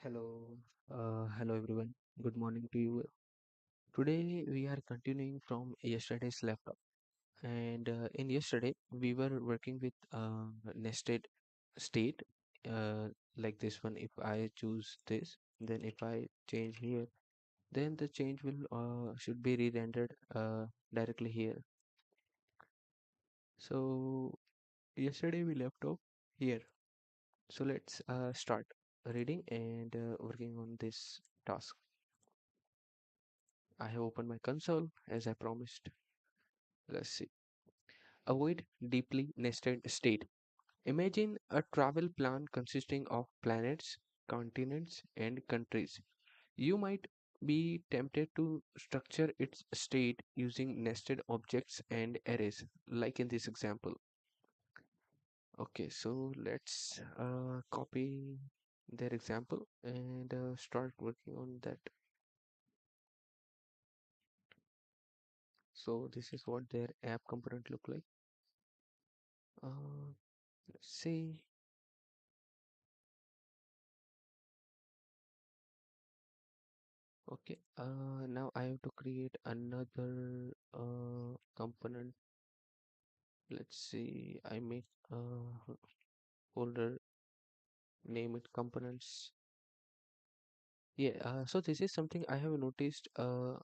Hello, hello everyone. Good morning to you. Today we are continuing from yesterday's laptop, and in yesterday we were working with nested state, uh, like this one. If I choose this, then if I change here, then the change will should be re-rendered directly here. So yesterday we left off here. So let's start reading and working on this task. I have opened my console as I promised. Let's see. Avoid deeply nested state. Imagine a travel plan consisting of planets, continents, and countries. You might be tempted to structure its state using nested objects and arrays, like in this example. Okay, so let's copy their example and start working on that. So this is what their app component look like. Let's see. Okay, now I have to create another component. Let's see, I make a folder, name it components. Yeah, so this is something I have noticed uh,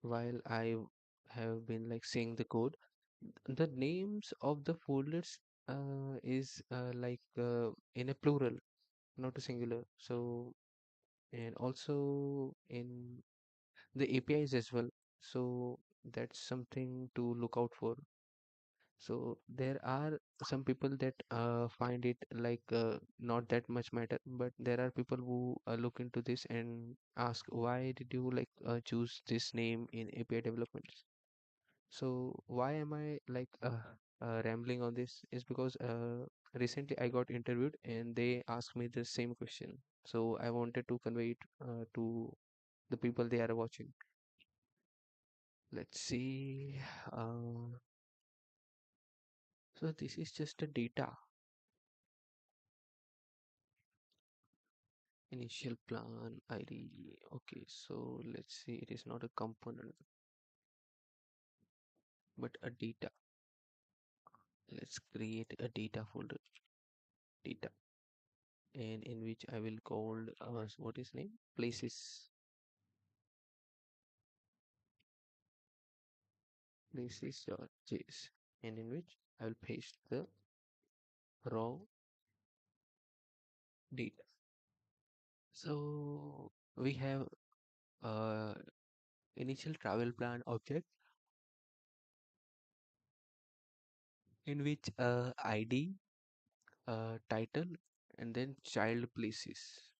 while I have been like seeing the code. The names of the folders is in a plural, not a singular. So, and also in the APIs as well. So that's something to look out for. So there are some people that find it not that much matter, but there are people who look into this and ask why did you choose this name in API developments. So why am I rambling on this is because recently I got interviewed and they asked me the same question. So I wanted to convey it to the people they are watching. Let's see. Uh, so this is just a data initial plan ID. Okay, so let's see. It is not a component, but a data. Let's create a data folder, data, and in which I will call what is name places, places.js, and in which I will paste the raw data. So we have uh initial travel plan object in which ID, title, and then child places.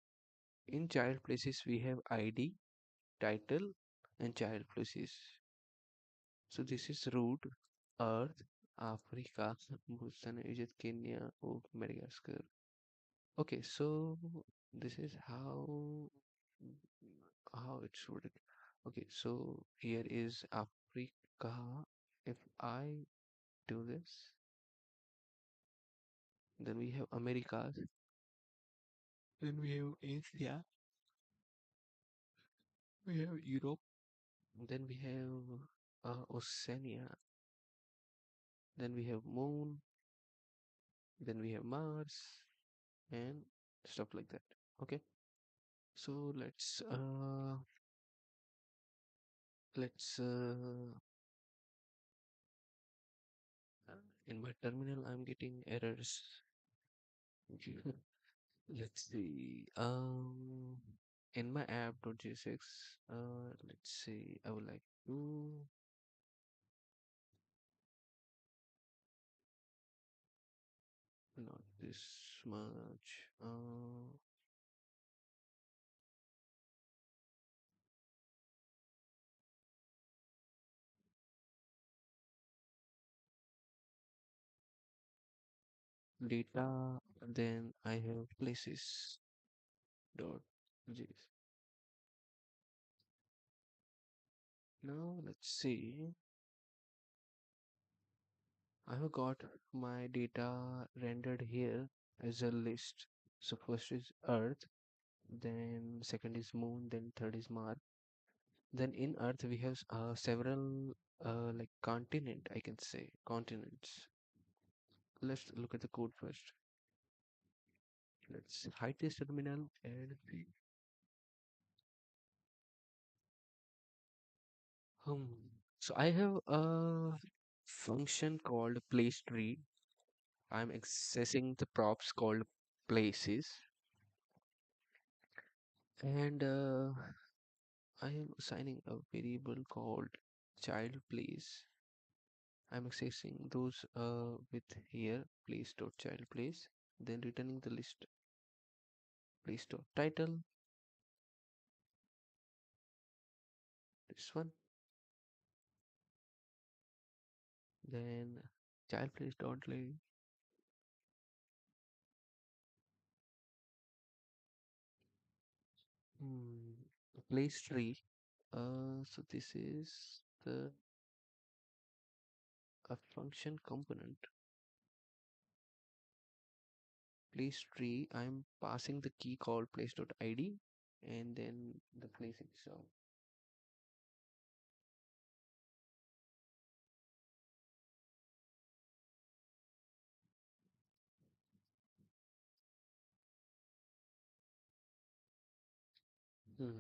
In child places, we have ID, title, and child places. So this is root, Earth, Africa, Bhutan, Egypt, Kenya, or Madagascar. Okay, so this is how it should. Okay, so here is Africa. If I do this, then we have Americas, then we have Asia, we have Europe, then we have Oceania, then we have Moon, then we have Mars, and stuff like that. Okay, so let's in my terminal I'm getting errors. Let's see. In my app.jsx, let's see. I would like to not this much. Data. Then I have places dot js. Now let's see. I have got my data rendered here as a list. So first is Earth, then second is Moon, then third is Mars. Then in Earth we have several like continent, I can say continents. Let's look at the code first. Let's hide this terminal and see. Hmm. So I have a function called place tree. I'm accessing the props called places, and I am assigning a variable called child place. I'm accessing those with here place dot child place, then returning the list place dot title, this one, then child place dot lay. Hmm, place tree. So this is the a function component place tree. I'm passing the key called place dot id and then the place itself. Hmm.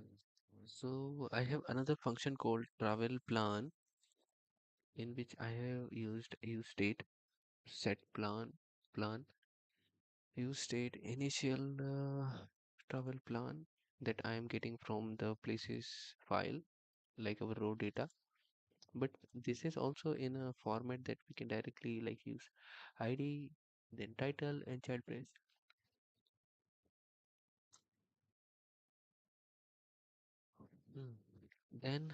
So I have another function called travel plan in which I have used use state set plan use state initial travel plan that I am getting from the places file like our raw data, but this is also in a format that we can directly like use id then title and child place. Hmm. Then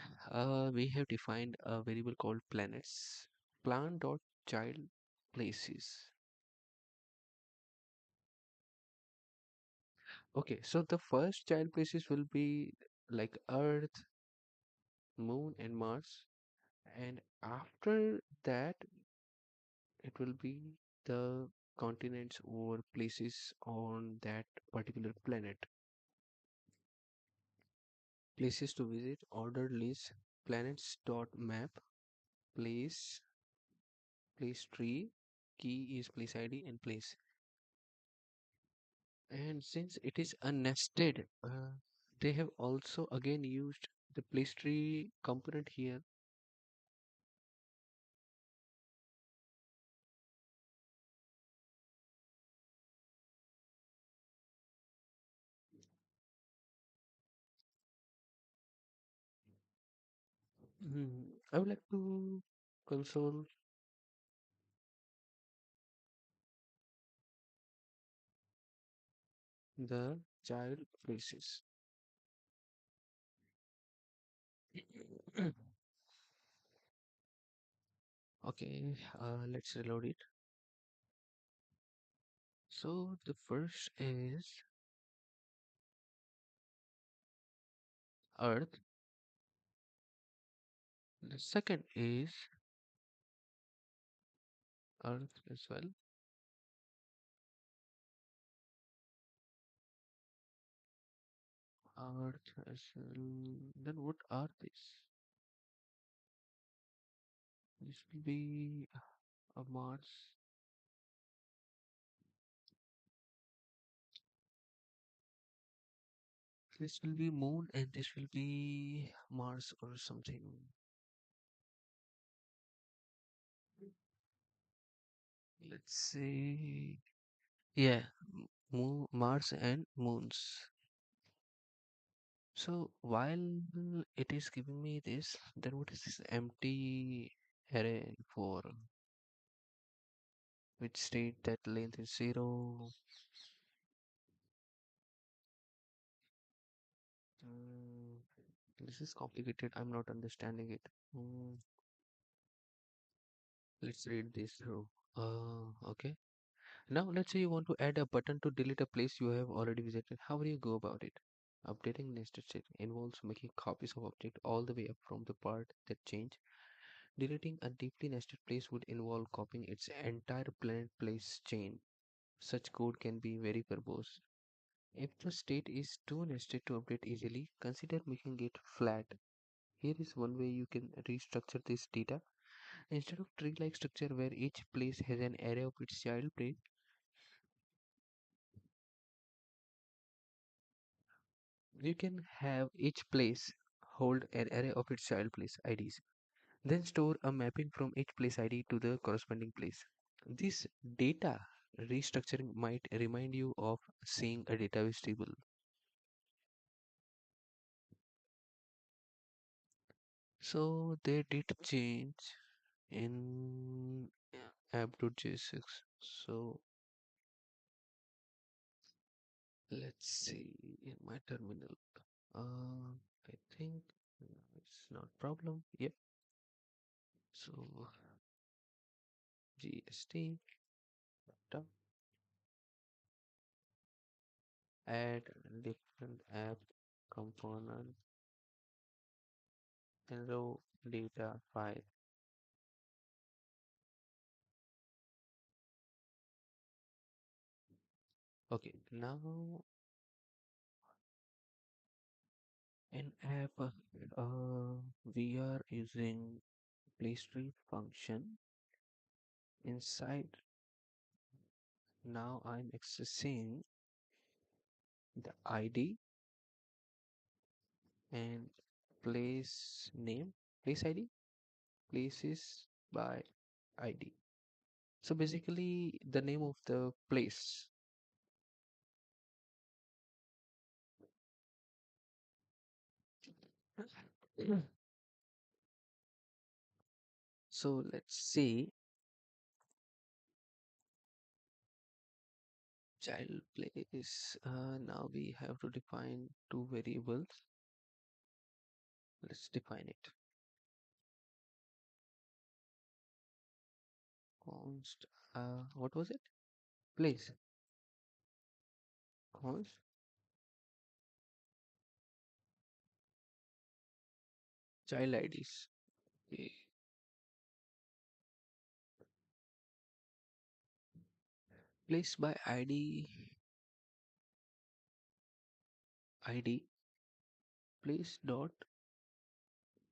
we have defined a variable called planets plan dot child places. Okay, so the first child places will be like Earth, Moon, and Mars, and after that, it will be the continents or places on that particular planet. Places to visit, ordered list, planets dot map, place, place tree, key is place ID and place. And since it is a nested, they have also again used the place tree component here. I would like to console the child places. Okay, let's reload it. So the first is Earth. The second is Earth as well. Earth as well. Then what are these? This will be a Mars. This will be Moon, and this will be Mars or something. Let's say, yeah, Mars and moons. So while it is giving me this, then what is this empty array for? Which state that length is zero? Mm, this is complicated. I'm not understanding it. Let's read this through. Okay. Now let's say you want to add a button to delete a place you have already visited. How will you go about it? Updating nested set involves making copies of object all the way up from the part that change. Deleting a deeply nested place would involve copying its entire planet place chain. Such code can be very verbose. If the state is too nested to update easily, consider making it flat. Here is one way you can restructure this data. Instead of tree-like structure where each place has an array of its child place, you can have each place hold an array of its child place IDs. Then store a mapping from each place ID to the corresponding place. This data restructuring might remind you of seeing a database table. So they did change in app.jsx. So let's see in my terminal. I think it's not problem. Yep. So GST dot add different app component and raw data file. Okay, now in app we are using playtree function inside. Now I'm accessing the ID and place name, place ID, places by ID. So basically the name of the place. So let's see child place. Now we have to define two variables. Let's define it. Const. What was it? Place. Const. Child IDs. Okay. Place by ID. Place dot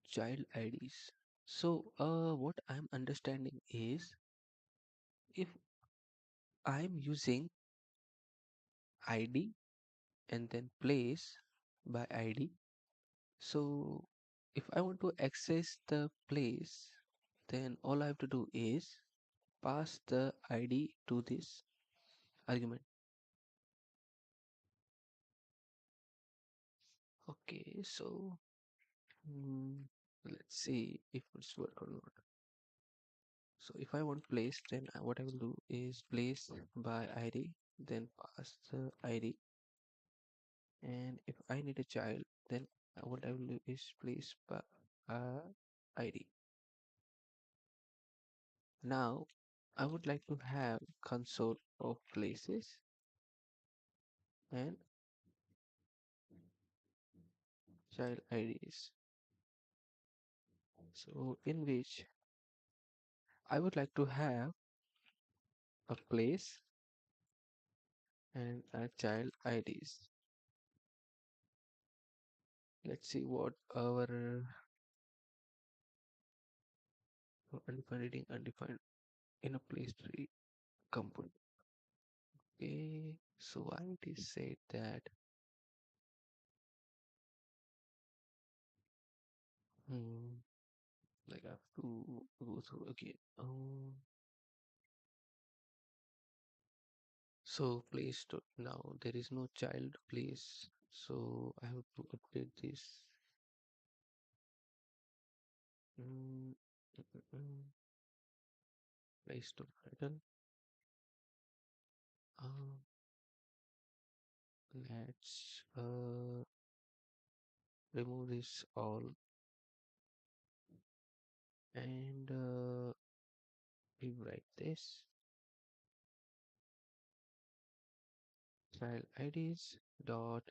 child IDs. So what I'm understanding is if I'm using ID and then place by ID. So if I want to access the place, then all I have to do is pass the ID to this argument. Okay, so let's see if it's work or not. So if I want place, then what I will do is place by ID, then pass the ID. And if I need a child, then what I will do is place by ID. Now I would like to have console of places and child IDs. So in which I would like to have a place and a child IDs. Let's see what our undefined reading undefined in a place tree component. Okay, so why it is said that hmm, like I have to go through again. So place to now there is no child place, so I have to update this. Mm, mm, mm, mm. Place to title. Uh, let's remove this all and rewrite this. Child IDs dot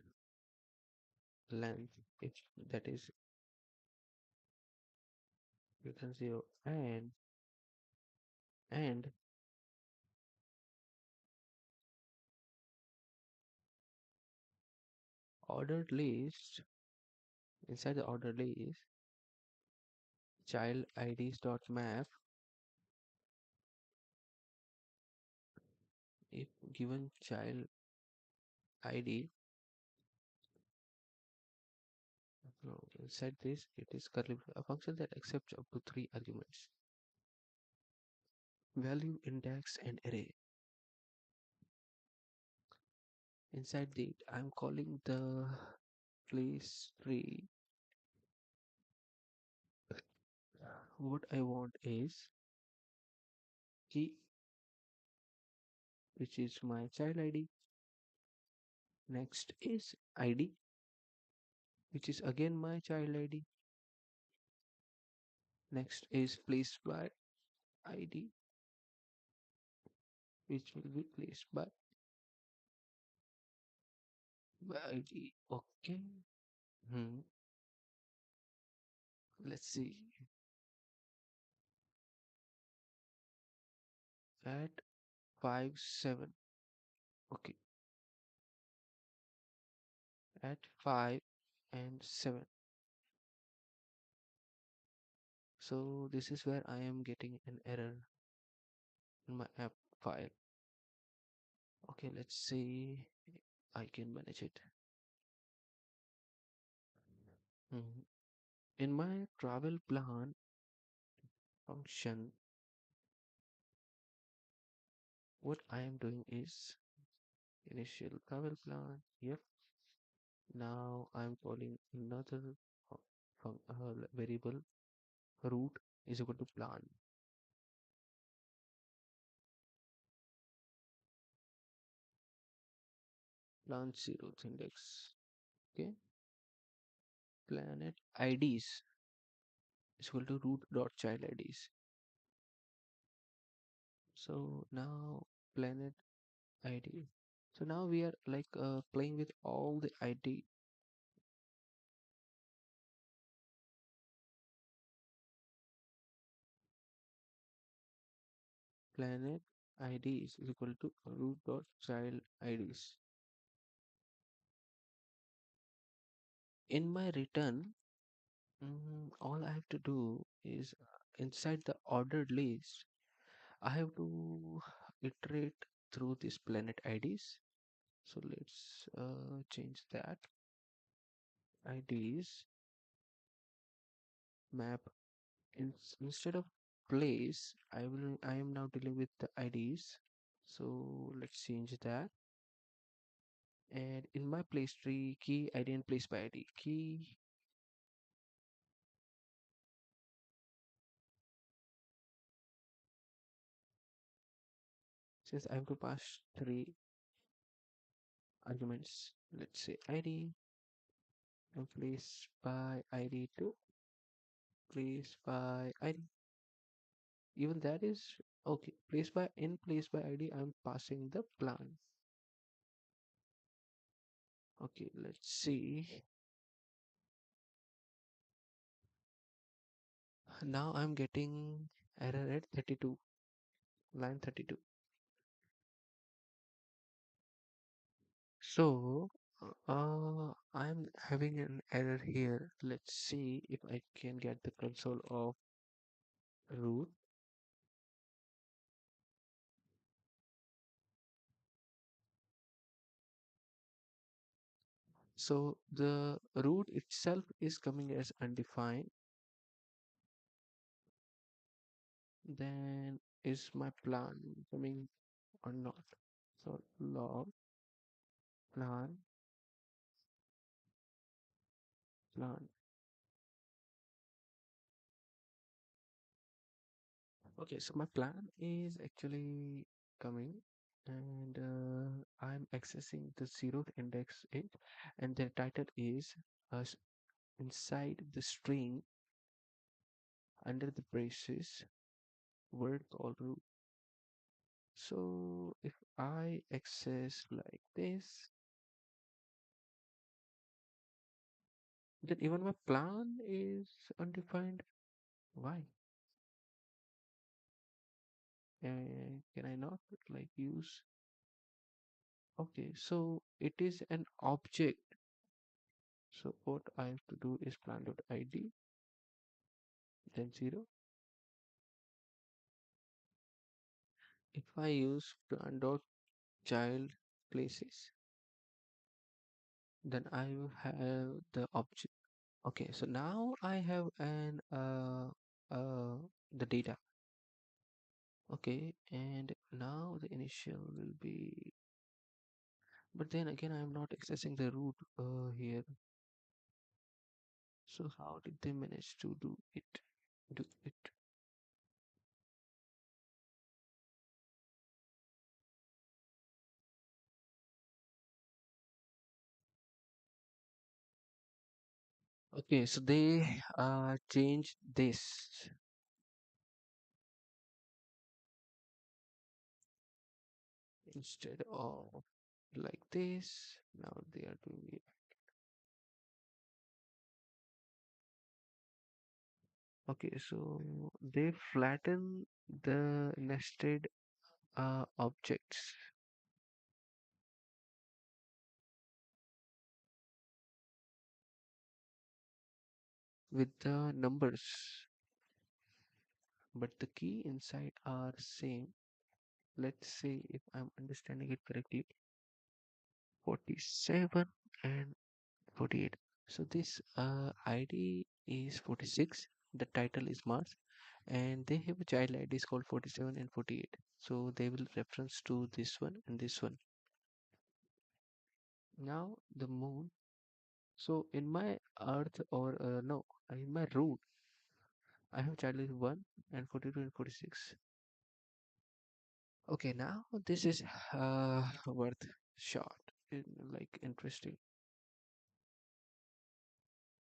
length if that is greater than 0 and ordered list, inside the ordered list, child IDs dot map, if given child ID, no, inside this it is curly a function that accepts up to three arguments: value, index, and array. Inside it, I'm calling the place tree. What I want is key, which is my child ID. Next is ID, which is again my child ID. Next is placed by ID, which will be placed by ID. Okay. Hmm. Let's see. At 5 7. Okay. At 5 and 7. So this is where I am getting an error in my app file. Okay, let's see. I can manage it. Mhm. In my travel plan function, what I am doing is initial travel plan. Yep. Now I'm calling another variable route is equal to plan. Plan zeroth index. Okay. Planet IDs is equal to root dot child IDs. So now planet ID. So now we are like playing with all the ID. Planet ID is equal to root dot child IDs. In my return, all I have to do is inside the ordered list, I have to iterate through these planet IDs. So let's change that. IDs map. Instead of place, I am now dealing with the IDs. So let's change that. And in my place tree, key ID and place by ID. Key, since I have to pass three arguments, let's say ID and place by ID to place by ID. Even that is okay. Place by ID, I'm passing the plan. Okay, let's see. Now I'm getting error at 32, line 32. So I'm having an error here. Let's see if I can get the console of root. So the root itself is coming as undefined. Then is my plan coming or not? So log plan plan. Okay, so my plan is actually coming, and I'm accessing the zeroth index it, and the title is inside the string under the braces word called root. So if I access like this, then even my plan is undefined. Why? Can I not like use? Okay, so it is an object So what I have to do is plan.id, then 0. If I use plan.child places, then I will have the object. Okay, so now I have an the data. Okay, and now the initial will be, but then again I am not accessing the root here. So how did they manage to do it? Do it. Okay, so they changed this instead of like this. Now they are doing it. Okay, so they flatten the nested objects with the numbers, but the key inside are same. Let's say if I'm understanding it correctly, 47 and 48. So this ID is 46. The title is Mars, and they have a child IDs called 47 and 48. So they will reference to this one and this one. Now the moon. So in my Earth or no, in my root, I have child is 1 and 42 and 46. Okay, now this is worth shot. Like interesting.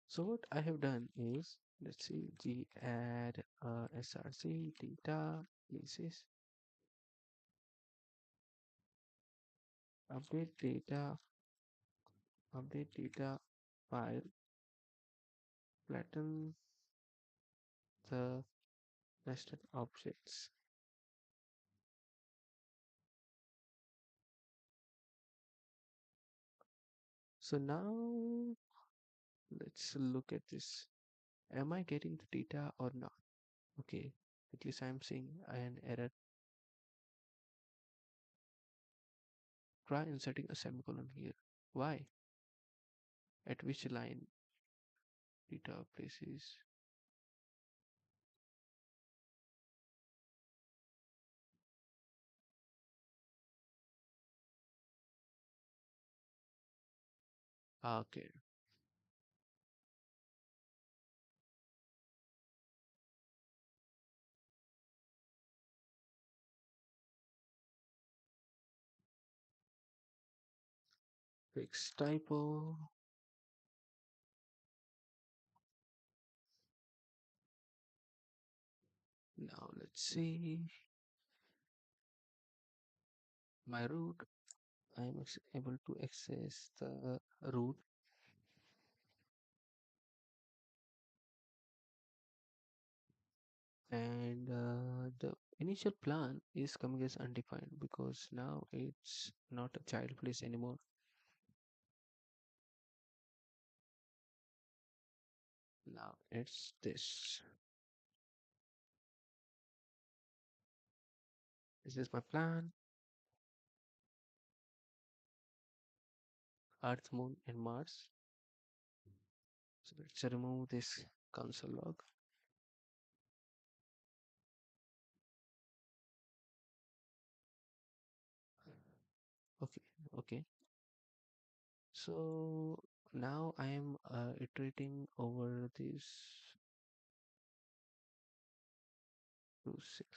So what I have done is, let's see, g add src data places, update data, update data file, flatten the nested objects. So now let's look at this. Am I getting the data or not? Okay, at least I'm seeing an error. Try inserting a semicolon here. Why? At which line? Data places. Okay, fix typo. Now let's see my root. I am able to access the root, and the initial plan is coming as undefined because now it's not a child place anymore. Now it's this. This is my plan. Earth, Moon, and Mars. So let's remove this console log. Okay, okay. So now I am iterating over this 2 6.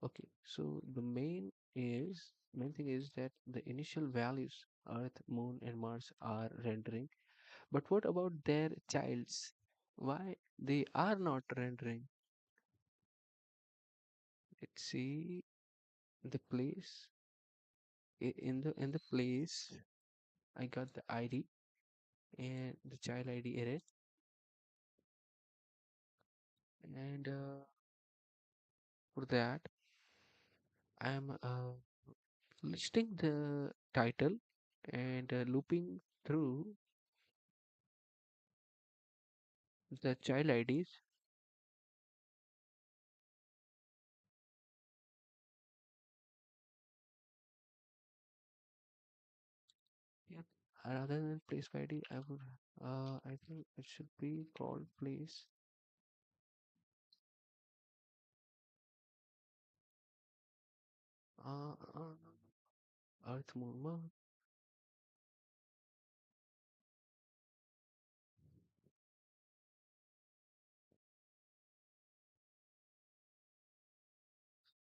Okay, so the main thing is that the initial values Earth, Moon, and Mars are rendering. But what about their childs? Why they are not rendering? Let's see the place. In the place, I got the ID and the child ID array, and for that I am listing the title and looping through the child IDs. Yeah. Rather than place by ID, I think it should be called place. Earth, Moon, Mars.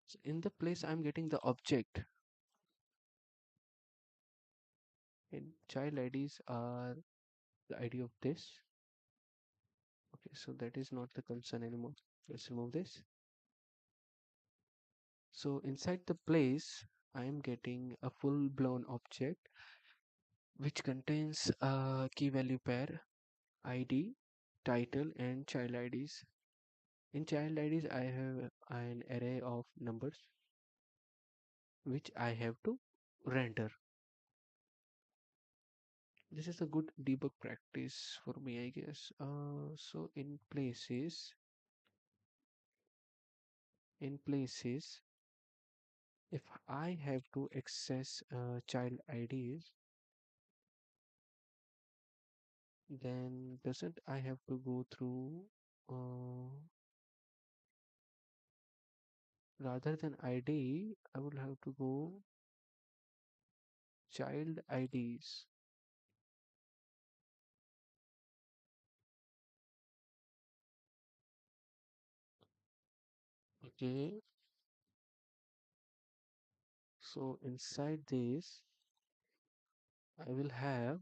So in the place, I'm getting the object, and child IDs are the ID of this. Okay, so that is not the concern anymore. Let's remove this. So inside the place, I am getting a full-blown object which contains a key value pair, ID, title, and child IDs. In child IDs, I have an array of numbers which I have to render. This is a good debug practice for me, I guess. So in places, if I have to access child IDs, then doesn't I have to go through rather than ID, I will have to go child IDs. Okay, so inside this, I will have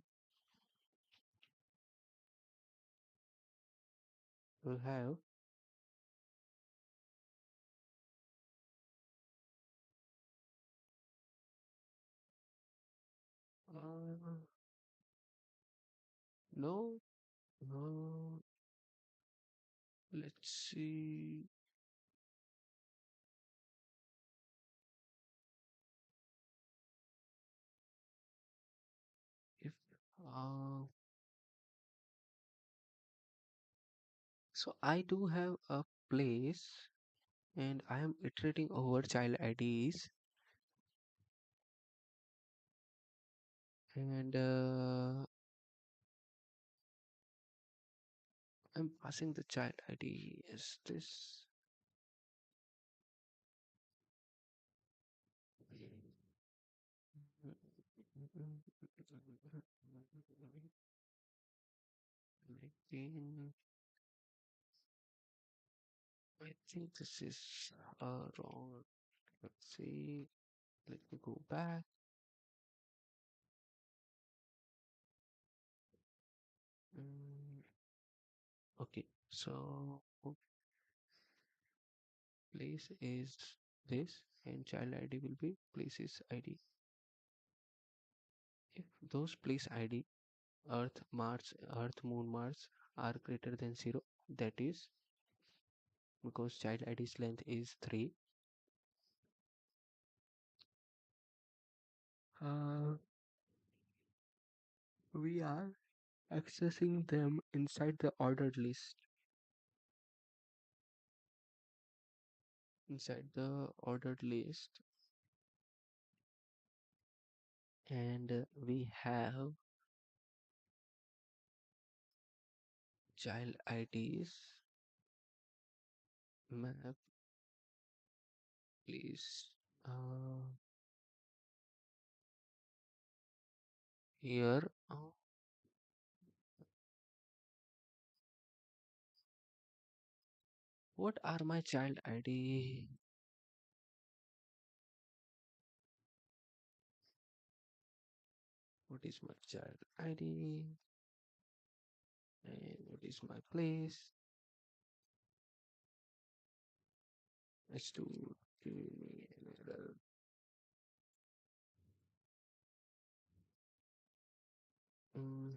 uh, no, no, let's see if uh, so I do have a place and I am iterating over child IDs and I'm passing the child ID as this. Again, I think this is wrong. Let's see. Let me go back. Mm, okay, so place is this, and child ID will be places ID. If those place ID, Earth, Mars, Earth, Moon, Mars are greater than 0, that is because child ID's length is 3. Uh, we are accessing them inside the ordered list. Inside the ordered list, and we have child IDs map, please. Uh, Here, what are my child ID? What is my child ID? And what is my place? Let's do give me another. Mm.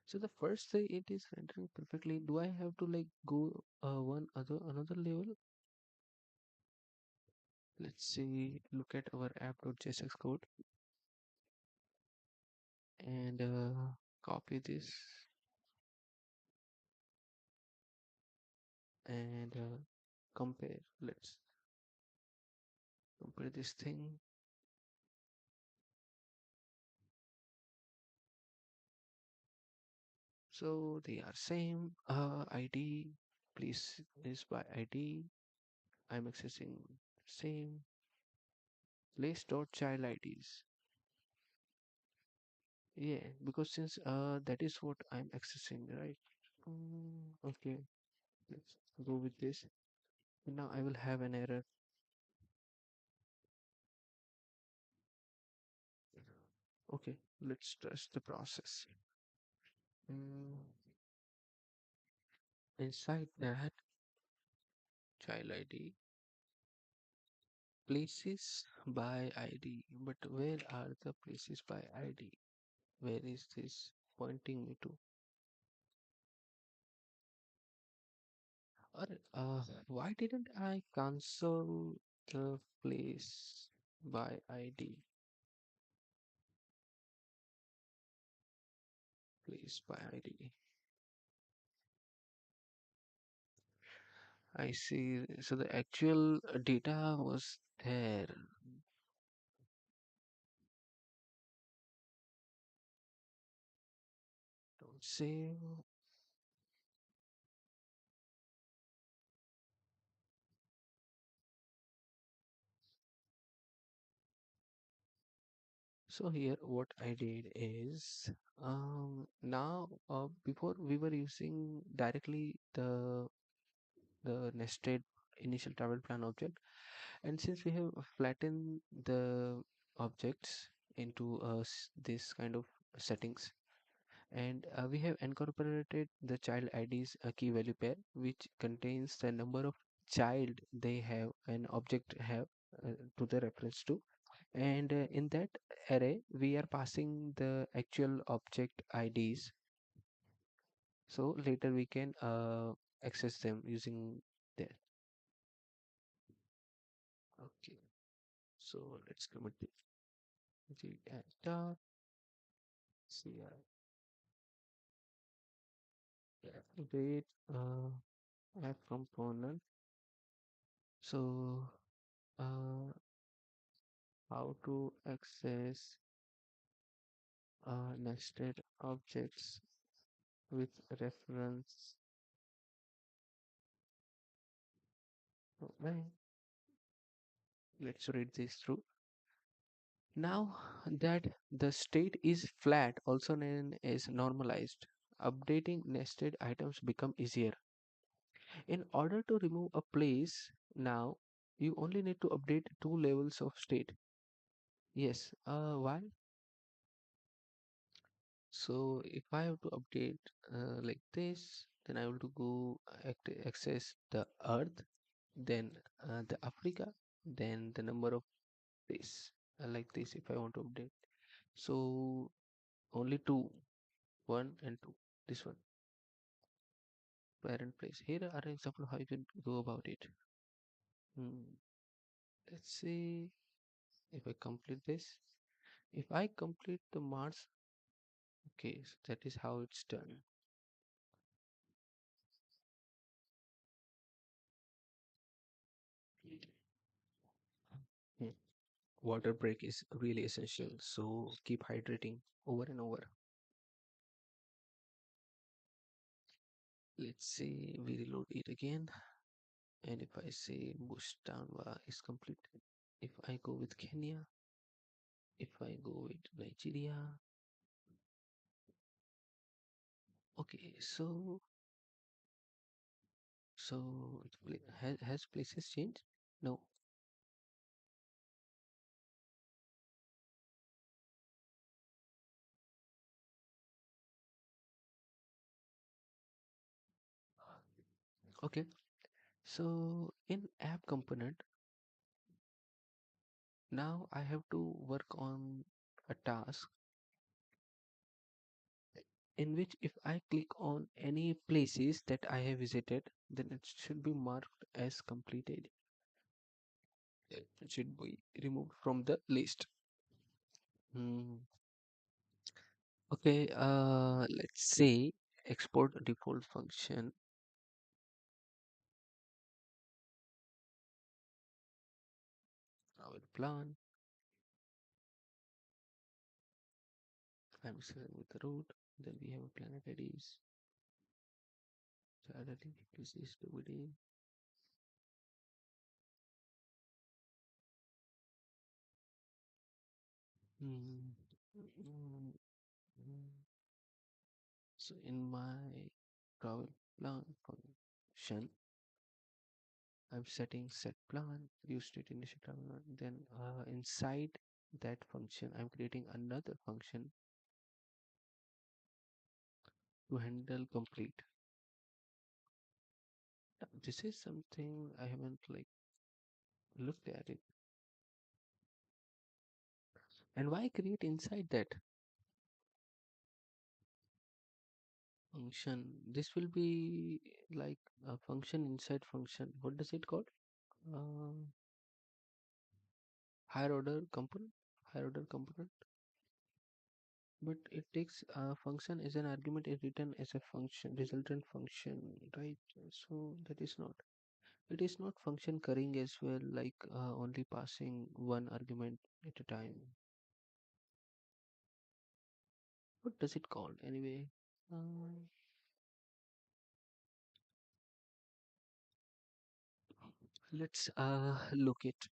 So the first thing it is rendering perfectly. Do I have to like go one other another level? Let's see. Look at our app.jsx code and copy this and compare. Let's compare this thing. So they are same. ID, please is by ID. I'm accessing same place dot child IDs. Yeah, because since that is what I'm accessing, right? Okay, let's go with this. Now I will have an error. Okay, let's trust the process. Mm, inside that child ID, places by ID. But where are the places by ID? Where is this pointing me to? Or why didn't I cancel the place by ID? Place by ID. I see. So the actual data was there. Don't save. So here what I did is now before we were using directly the nested initial travel plan object, and since we have flattened the objects into this kind of settings, and we have incorporated the child ID's key value pair, which contains the number of child they have an object have to the reference to, and in that array we are passing the actual object IDs, so later we can access them using that. Okay, so let's commit the data CI wait app component. So how to access nested objects with reference. Okay, let's read this through. Now that the state is flat, also known as normalized, updating nested items become easier. In order to remove a place, now you only need to update two levels of state. Yes, why? So if I have to update like this, then I will to go access the Earth, then the Africa, then the number of days. Like this, if I want to update. So only two, one and two. This one, parent place. Here are an example how you can go about it. Hmm. Let's see if I complete this. If I complete the Mars, okay, so that is how it's done. Hmm. Water break is really essential, so keep hydrating over and over. Let's say we reload it again, and if I say Bustanwa is completed, if I go with Kenya, if I go with Nigeria, okay, so has places changed? No. Okay, so in app component, now I have to work on a task in which if I click on any places that I have visited, then it should be marked as completed. It should be removed from the list. Hmm. Okay, let's say export default function. plan. I'm starting with the root. Then we have a planet IDs. Child ID. This is the video. Mm, mm, mm. So in my travel plan function, I'm setting set plan, use state initial travel plan. Then inside that function, I'm creating another function to handle complete. This is something I haven't like looked at it. And why create inside that function? This will be like a function inside function. What does it called? Uh, higher order component. Higher order component. But it takes a function as an argument is written as a function, resultant function, right? So that is not. It is not function carrying as well, like only passing one argument at a time. What does it called anyway? Um, let's look it.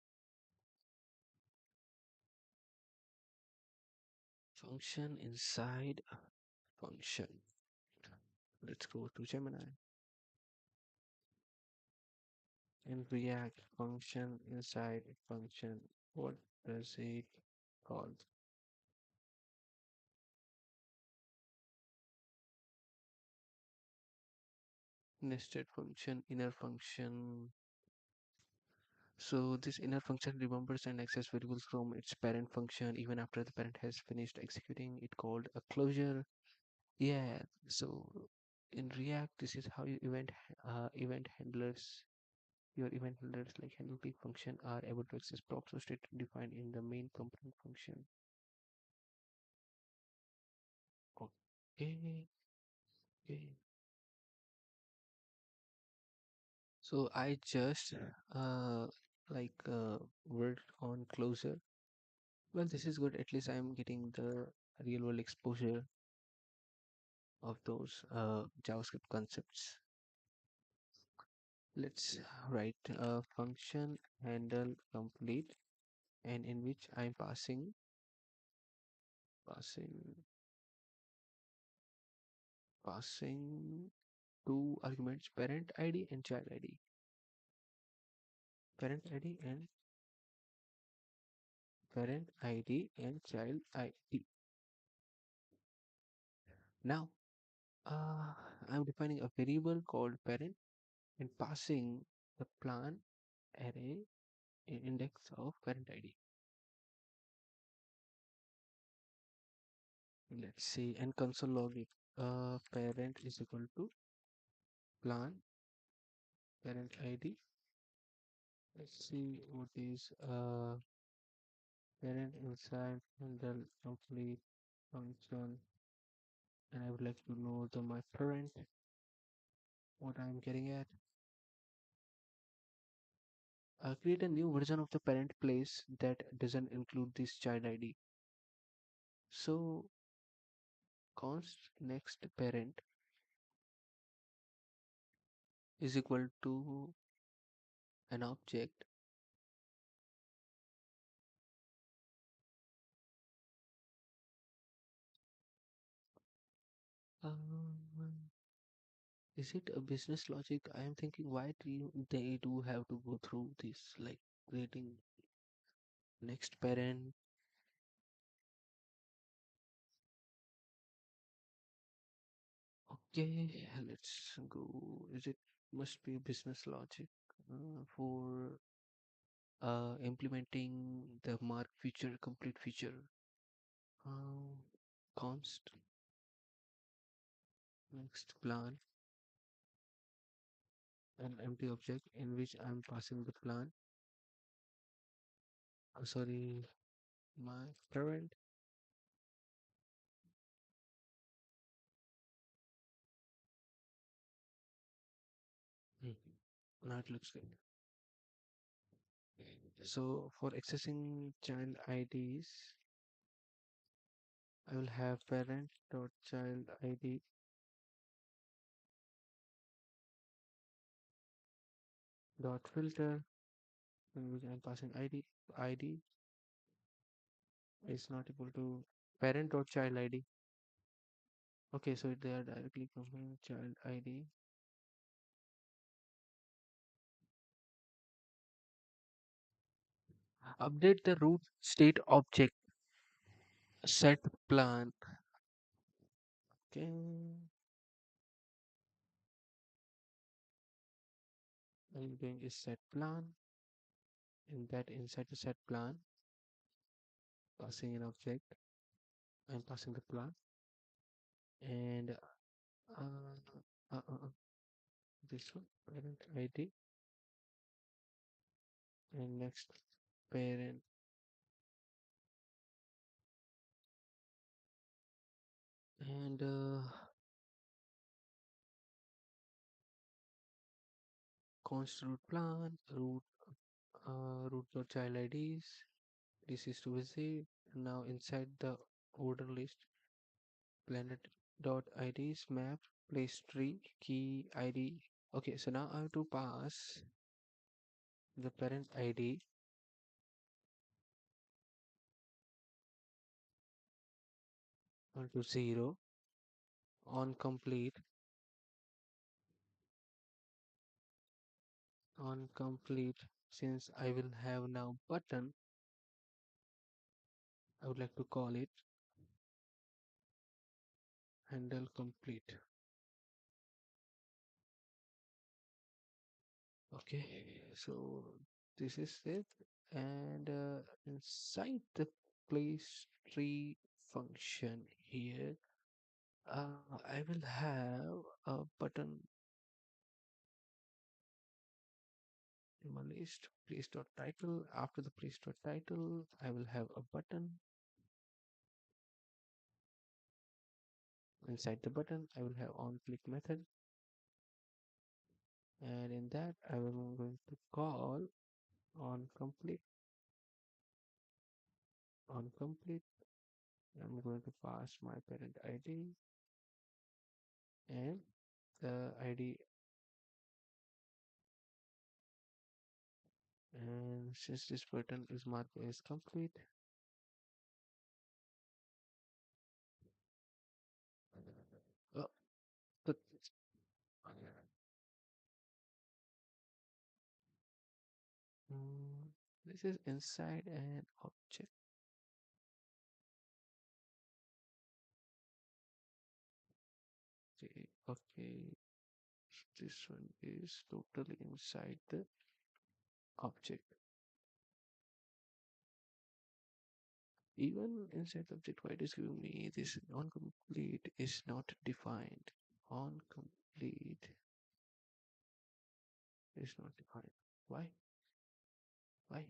Function inside function. Let's go to Gemini and React function inside function. What does it called? Nested function, inner function. So this inner function remembers and access variables from its parent function even after the parent has finished executing it called a closure. Yeah, so in React, this is how event handlers your event handlers like handle click function are able to access props or state defined in the main component function. Okay, okay. So I just uh worked on closure. Well, this is good. At least I'm getting the real world exposure of those JavaScript concepts. Let's write a function handle complete and in which I'm passing passing two arguments parent ID and child ID. Parent ID and parent ID and child ID. Now uh, I'm defining a variable called parent and passing the plan array index of parent ID. Let's see and console log it. Parent is equal to plan parent ID. Let's see what is parent inside handle complete function, and I would like to know the my parent, what I'm getting at. Create a new version of the parent place that doesn't include this child ID. So const next parent is equal to an object. Um, is it a business logic? I am thinking why they do have to go through this like creating next parent. Okay, let's go. Is it must be business logic for implementing the mark feature complete feature. Um, const next plan an empty object in which I'm passing the plan. Sorry, my parent. Hmm. Now it looks good. So for accessing child IDs, I will have parent dot child ID dot filter in which I'm passing ID is not equal to parent dot child ID. Okay, so they are directly comparing child ID. Update the root state object set plan. Okay, I'm doing is set plan. In that inside the set plan, passing an object, I'm passing the plan and this one parent ID and next parent and const root plan root dot child IDs. This is to visit. Now inside the order list, planet dot IDs map place tree key ID. Okay, so now I have to pass the parent ID onto 0 on complete. Since I will have now button, I would like to call it handle complete. Okay, so this is it, and inside the place tree function here, I will have a button in my list. Place dot title. After the place dot title, I will have a button. Inside the button, I will have on click method, and in that, I am going to call on complete. On complete, I'm going to pass my parent ID and the ID, and since this button is marked as complete, uh, the, mm, this is inside an object. Okay, okay, this one is totally inside the object. Even inside the object, why it is giving me this non-complete is not defined. On complete is not defined. Why? Why?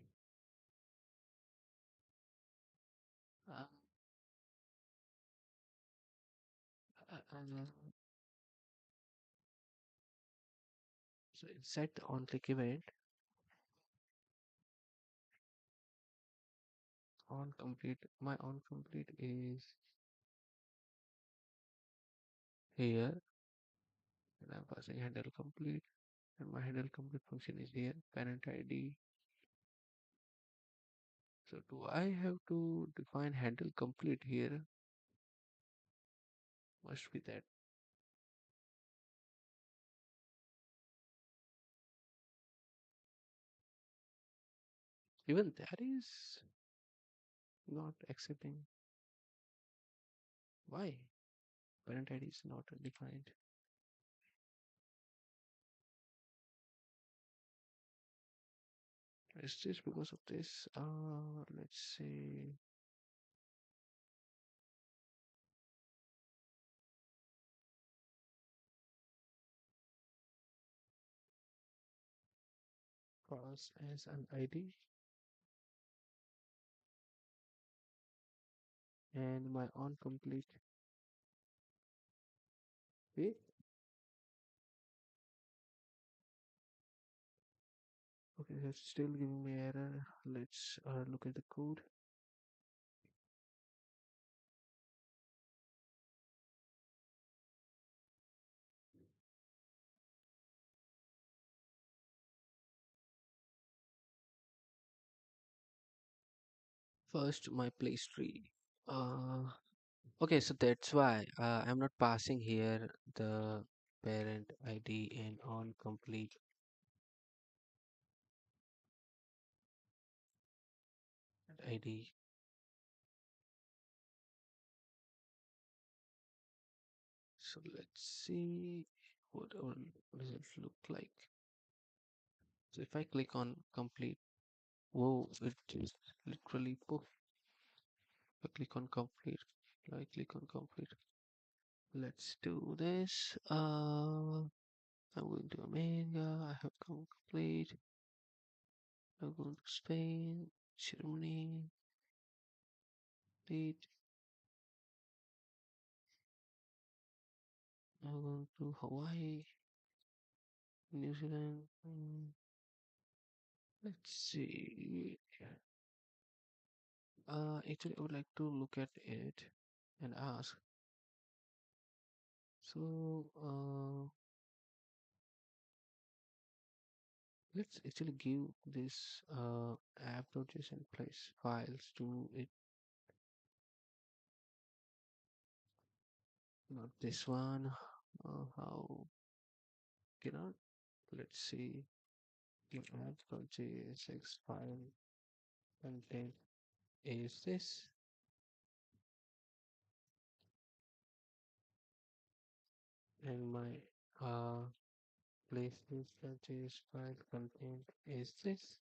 Uh, so inside the on click event, on complete, my on complete is here, and I'm passing handle complete, and my handle complete function is here, parent ID. So do I have to define handle complete here? Must be that. Even that is not accepting. Why? Parent ID is not defined. Is this because of this? Let's say pass as an ID and my on complete. Okay, okay, It's still giving me error. Let's look at the code. First, my place tree. Uh, okay, so that's why I'm not passing here the parent ID and on complete ID. So let's see what our results look like. So if I click on complete, whoa, it just literally poof. I click on complete. I click on complete. Let's do this. I'm going to America. I have come complete. I'm going to Spain, Germany, complete. I'm going to Hawaii, New Zealand. Let's see. Actually, I would like to look at it and ask. So, let's actually give this app.json place files to it, not this one. How cannot? Let's see. The app.jsx file content is this, and my uh places.js file content is this.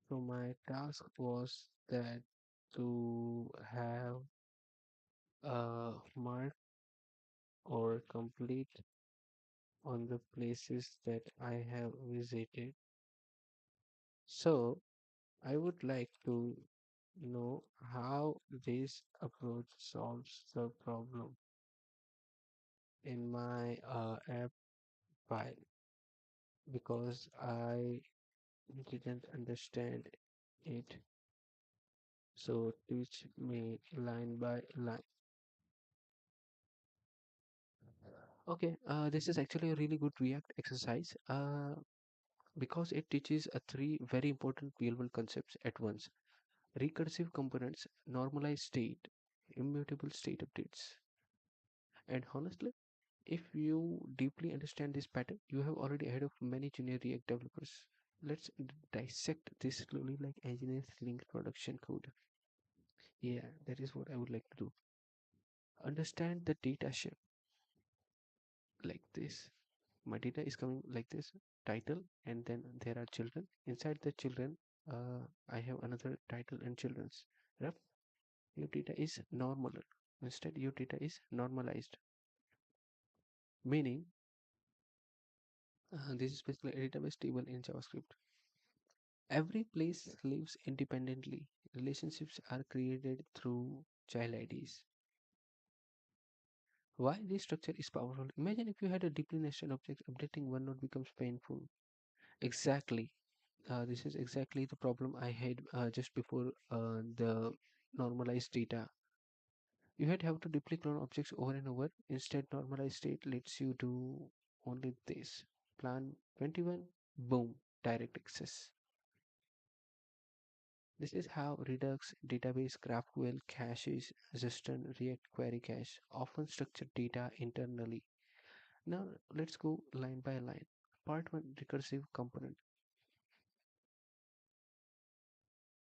So my task was that to have mark or complete on the places that I have visited. So I would like to know how this approach solves the problem in my app file, because I didn't understand it. So teach me line by line. Okay, this is actually a really good React exercise because it teaches three very important PLL concepts at once: recursive components, normalized state, immutable state updates. And honestly, if you deeply understand this pattern, you have already ahead of many junior React developers. Let's dissect this slowly like engineers reading production code. Yeah, that is what I would like to do. Understand the data shape like this. My data is coming like this: title, and then there are children. Inside the children, I have another title and children's. Right? Your data is normal. Instead, your data is normalized, meaning this is basically a database table in JavaScript. Every place lives independently. Relationships are created through child IDs. Why this structure is powerful? Imagine if you had a deeply nested object, updating one node becomes painful. Exactly. This is exactly the problem I had just before the normalized data. You had have to deeply clone objects over and over. Instead, normalized state lets you do only this. Plan 21, boom, direct access. This is how Redux, database, GraphQL caches, Justin, React Query Cache often structure data internally. Now let's go line by line. Part 1, recursive component.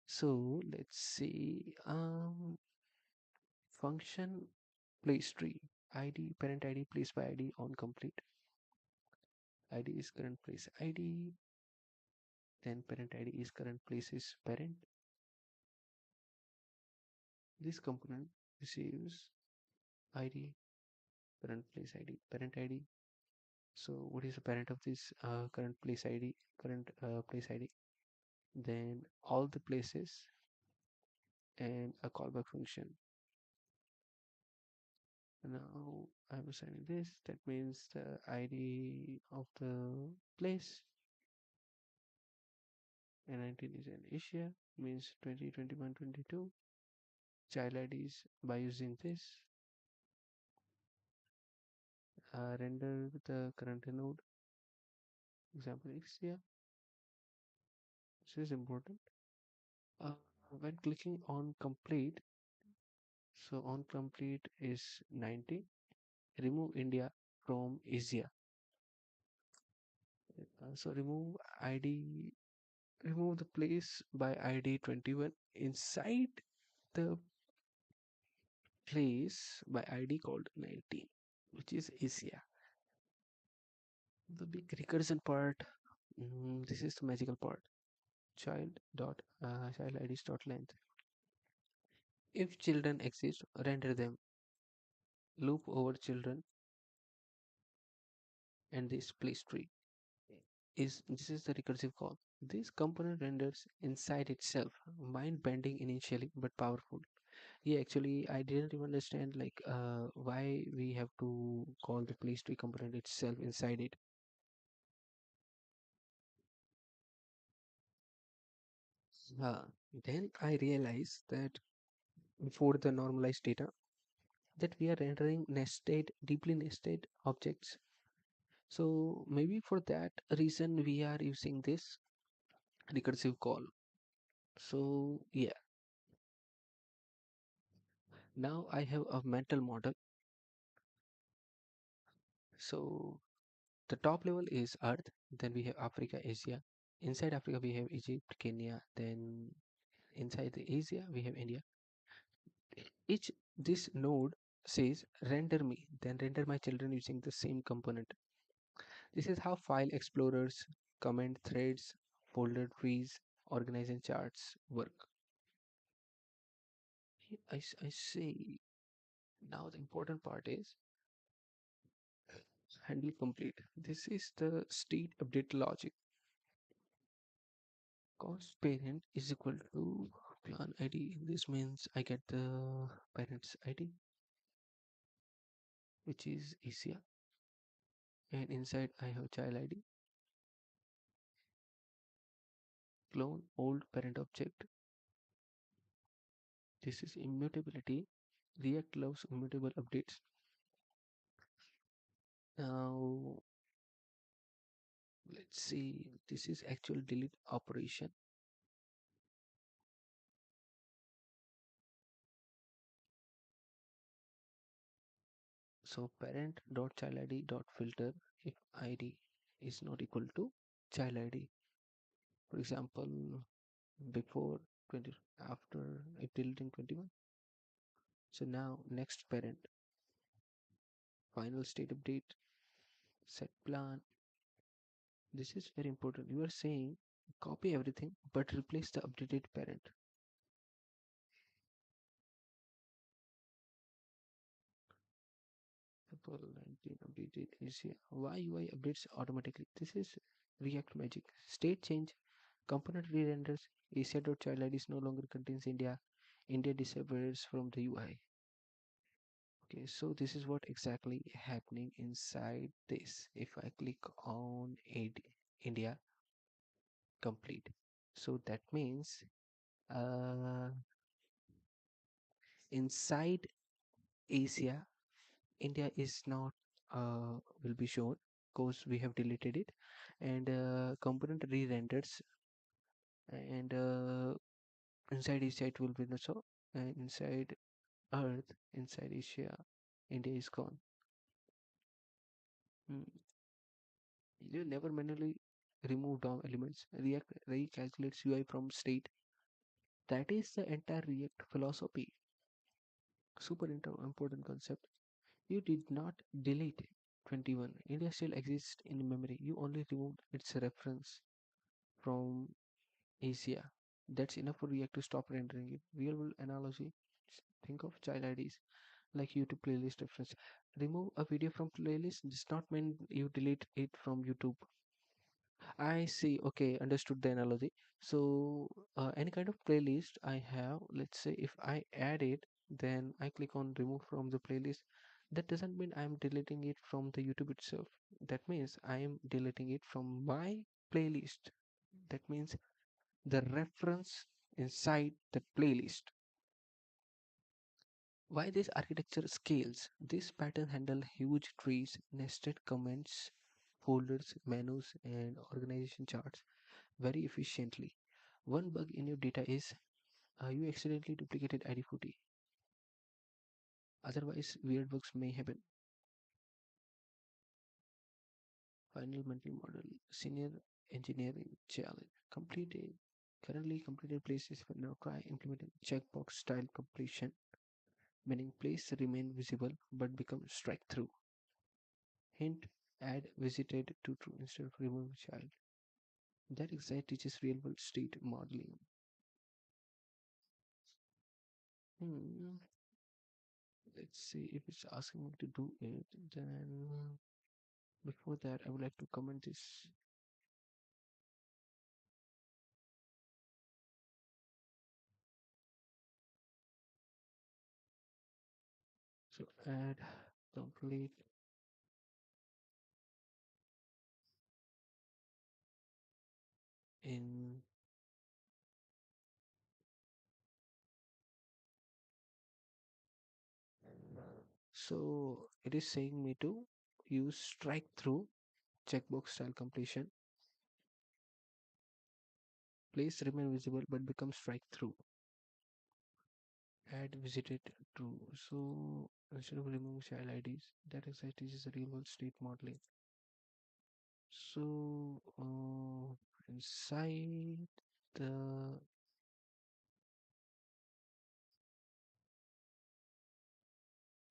So let's see. Function place tree. ID, parent ID, place by ID on complete. ID is current place ID. Then parent ID is current place is parent. This component receives ID, current place ID, parent ID. So what is the parent of this current place ID? Current place ID. Then all the places and a callback function. Now I'm assigning this. That means the ID of the place. And 19 is in Asia, means 20, 21, 22. Child IDs by using this. Render the current node. Example X here. This is important. Uh, when clicking on complete, so on complete is 90. Remove India from Asia. So remove ID, remove the place by ID 21 inside the place by ID called 19, which is Asia. The big recursion part, this is the magical part. Child IDs dot length. If children exist, render them. Loop over children and this place tree. This is the recursive call. This component renders inside itself, mind bending initially but powerful. Yeah, actually, I didn't even understand like why we have to call the place tree component itself inside it. Uh, then I realized that before the normalized data, that we are rendering nested, deeply nested objects. So maybe for that reason we are using this recursive call. So yeah, now I have a mental model. So the top level is Earth, then we have Africa, Asia. Inside Africa we have Egypt, Kenya, then inside the Asia we have India. Each this node says render me, then render my children using the same component. This is how file explorers, comment threads, folder trees, organizing charts work. I say now the important part is handle complete. This is the state update logic. Cost parent is equal to plan ID. This means I get the parent's ID, which is Asia, and inside I have child ID. Clone old parent object. This is immutability. React loves immutable updates. Now let's see. This is actual delete operation. So parent dot child ID dot filter if ID is not equal to child ID. For example, before 20, after if deleting 21. So now next parent, final state update, set plan. This is very important. You are saying copy everything but replace the updated parent. Apple 19 updated Asia. Why UI updates automatically? This is React magic. State change, component re-renders, Asia.child ID no longer contains India. India disappears from the UI. Okay, so this is what exactly happening inside this. If I click on India complete, so that means uh, inside Asia, India is not will be shown because we have deleted it, and component re-renders, and inside Asia it will be not so, and inside Earth, inside Asia, India is gone. Mm. You never manually remove DOM elements. React recalculates UI from state. That is the entire React philosophy. Super important concept. You did not delete 21. India still exists in memory. You only removed its reference from Asia. That's enough for React to stop rendering it. Real world analogy. Think of child IDs like YouTube playlist reference. Remove a video from playlist does not mean you delete it from YouTube. I see. Okay, understood the analogy. So, any kind of playlist I have, let's say if I add it, then I click on remove from the playlist. That doesn't mean I'm deleting it from the YouTube itself. That means I am deleting it from my playlist. That means the reference inside the playlist. Why this architecture scales? This pattern handle huge trees, nested comments, folders, menus, and organization charts very efficiently. One bug in your data is you accidentally duplicated ID40. Otherwise, weird bugs may happen. Final mental model, senior engineering challenge. Completed. Currently completed places will now try implementing checkbox style completion, meaning place remain visible but become strike through. Hint, add visited to true instead of remove child. That exercise teaches real world state modeling. Hmm. Let's see if it's asking me to do it. Then before that, I would like to comment this. So add complete in. So it is saying me to use strike through checkbox style completion. Place remain visible but become strike through. Add visited true. So instead of removing child IDs, that exercise teaches real world state modeling. So inside the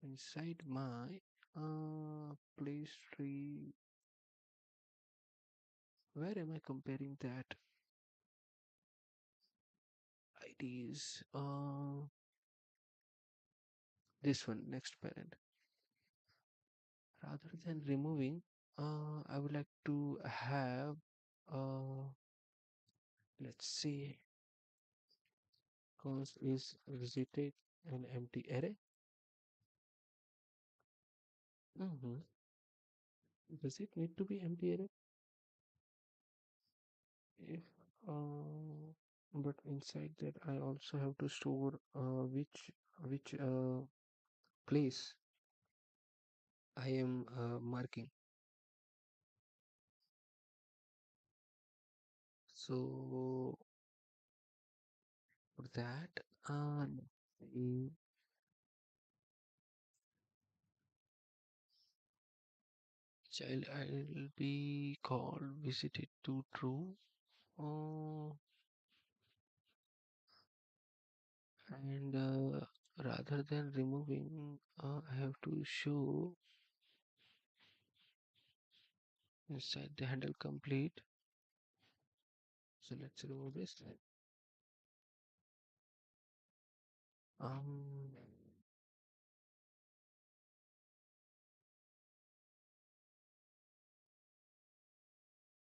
inside my place tree, where am I comparing that IDs? This one, next parent. Rather than removing, I would like to have uh, let's see, const is visited an empty array. Hmm. Does it need to be empty array? If but inside that I also have to store which place I am marking. So for that, the child I'll be called visited to true. Uh, and rather than removing, I have to show inside the handle complete. So let's remove this. Um,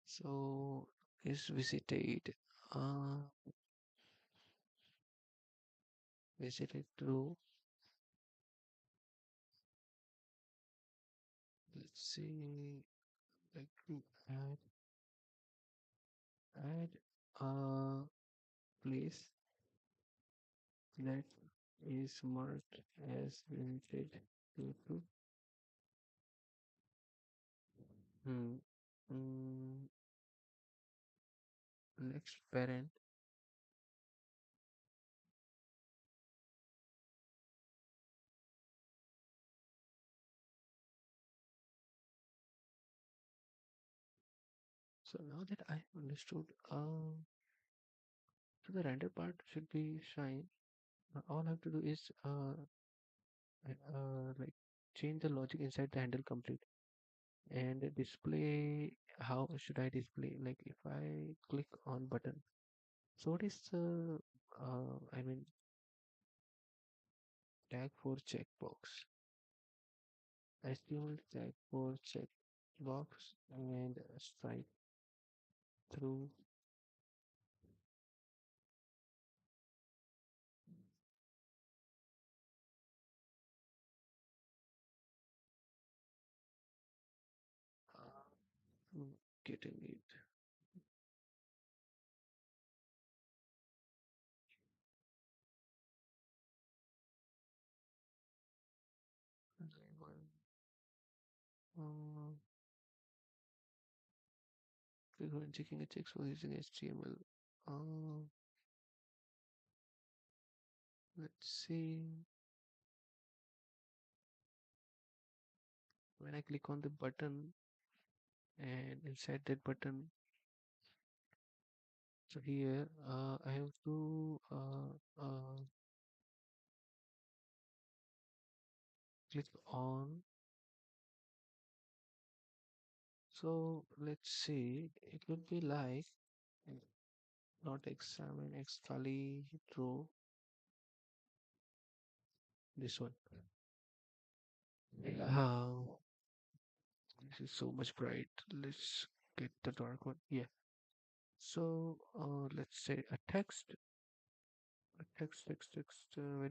so is visited, uh, visited true. Let's see, like to add a place that is marked as visited to true. Hmm. Mm, next parent. So now that I have understood, so the render part should be fine. All I have to do is like change the logic inside the handle complete and display. How should I display? Like if I click on button. So what is the I mean tag for checkbox? HTML tag for checkbox and strike through. getting it. Uh, Click when checking a checks for using HTML. Uh, let's see. When I click on the button and inside that button, so here I have to click on. So let's see. It would be like not examine X Kali through this one. Uh, this is so much bright. Let's get the dark one. Yeah. So let's say a text. Where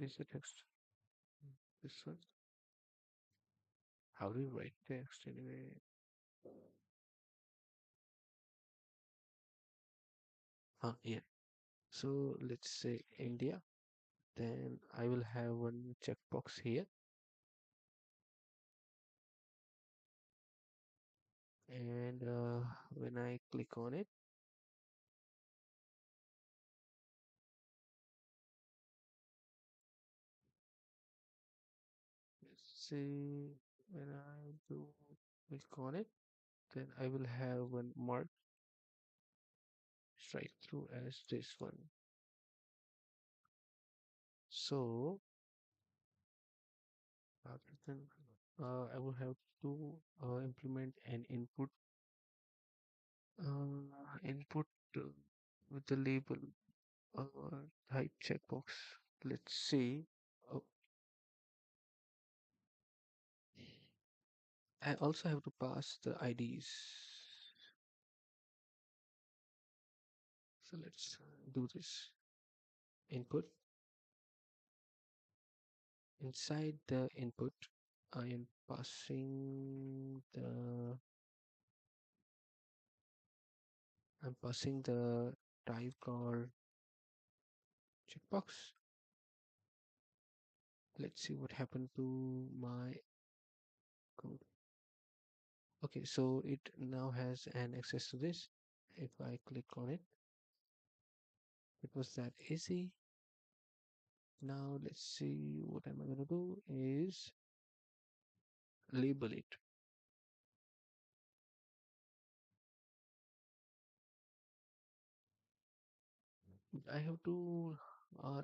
is the text? This one. How do you write text anyway? Yeah. So let's say India. Then I will have one checkbox here, and when I click on it, let's see when I do click on it, then I will have one mark straight through as this one. So rather than I will have to implement an input uh, with the label type checkbox. Let's see. Oh, I also have to pass the IDs. So let's do this. Input. Inside the input, I am passing the type called checkbox. Let's see what happened to my code. Okay, so it now has an access to this. If I click on it, it was that easy. Now let's see what am I gonna do is label it. I have to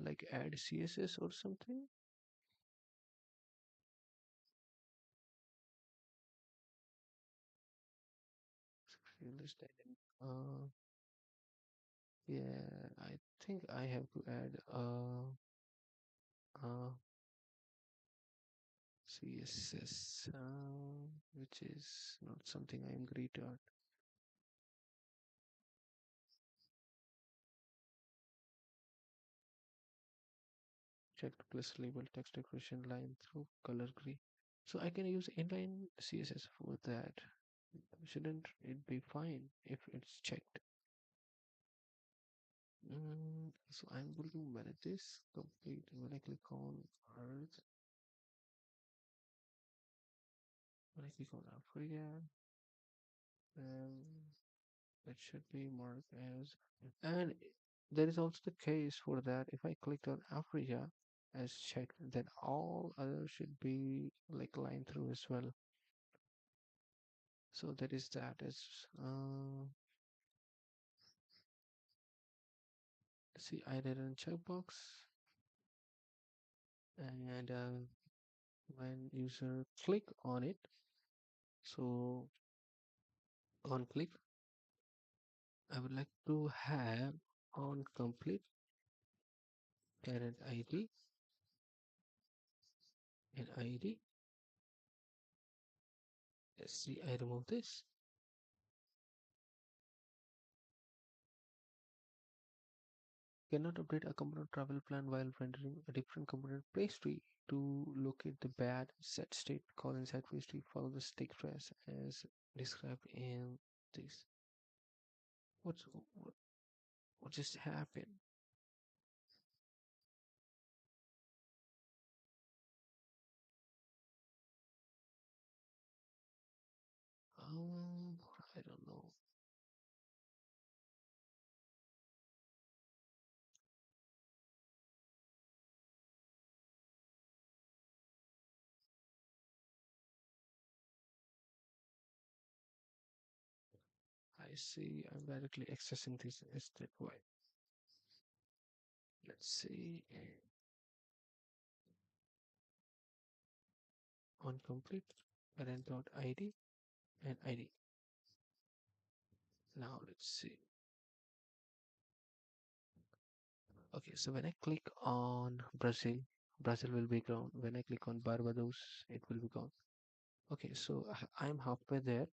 like add CSS or something. Understanding. Yeah, I think I have to add uh CSS, which is not something I am great at. Checked plus label text decoration line through color gray. So I can use inline CSS for that. Shouldn't it be fine if it's checked? So I'm going to manage this complete when I click on Earth, when I click on Africa, then it should be marked as, and there is also the case for that if I clicked on Africa as checked, then all others should be like line through as well. So that is that is see I did a checkbox, and when user click on it, so on click I would like to have on complete parent ID and ID. Let's see, I remove this. Cannot update a component travel plan while rendering a different component pastry. To locate the bad set state, call inside pastry, follow the stick trace as described in this. What's what just happened? I don't know. I see. I'm directly accessing this step. Why? Let's see. On complete parent.id and ID. Now let's see. Okay, so when I click on Brazil, Brazil will be gone. When I click on Barbados, it will be gone. Okay, so I'm halfway there.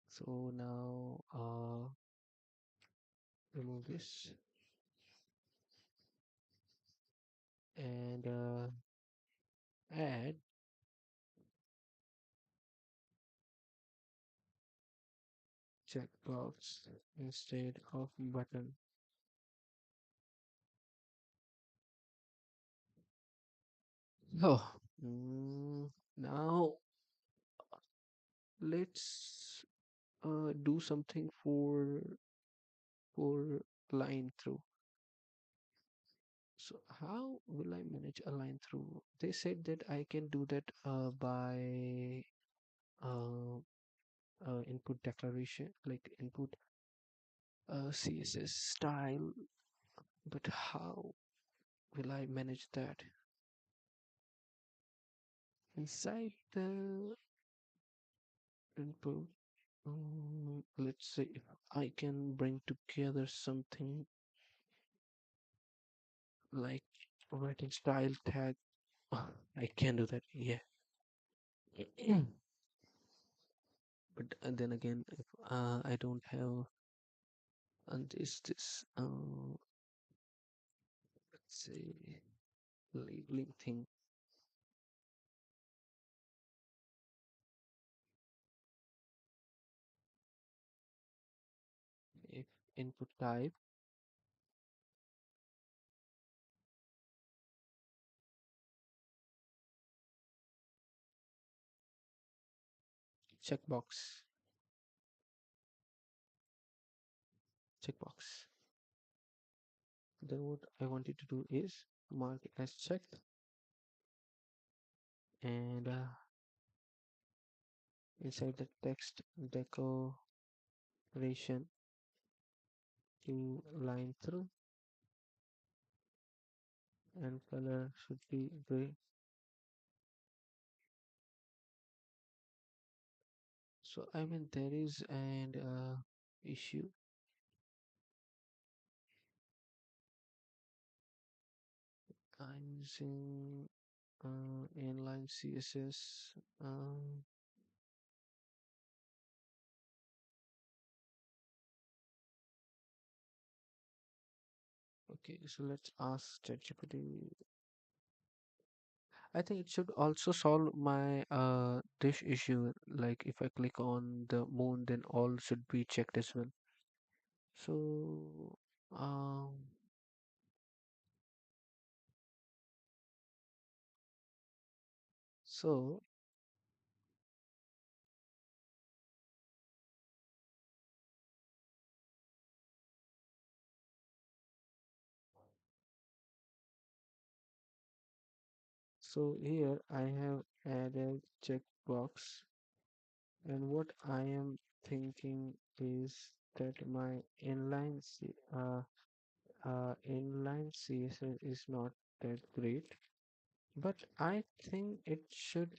So now remove this and add checkbox instead of button. Oh, now let's do something for line through. So how will I manage a line through? They said that I can do that by uh, input declaration, like input CSS style. But how will I manage that inside the input? Let's say if I can bring together something like writing style tag. I can do that, yeah. But then again, if I don't have this let's say labeling thing, if input type checkbox checkbox, then what I wanted to do is mark it as checked and inside the text decoration to line through and color should be gray. So I mean there is an issue. I'm using inline CSS. Okay, so let's ask ChatGPT. I think it should also solve my this issue. Like if I click on the moon, then all should be checked as well. So um, so so here I have added checkbox, and what I am thinking is that my inline CSS is not that great, but I think it should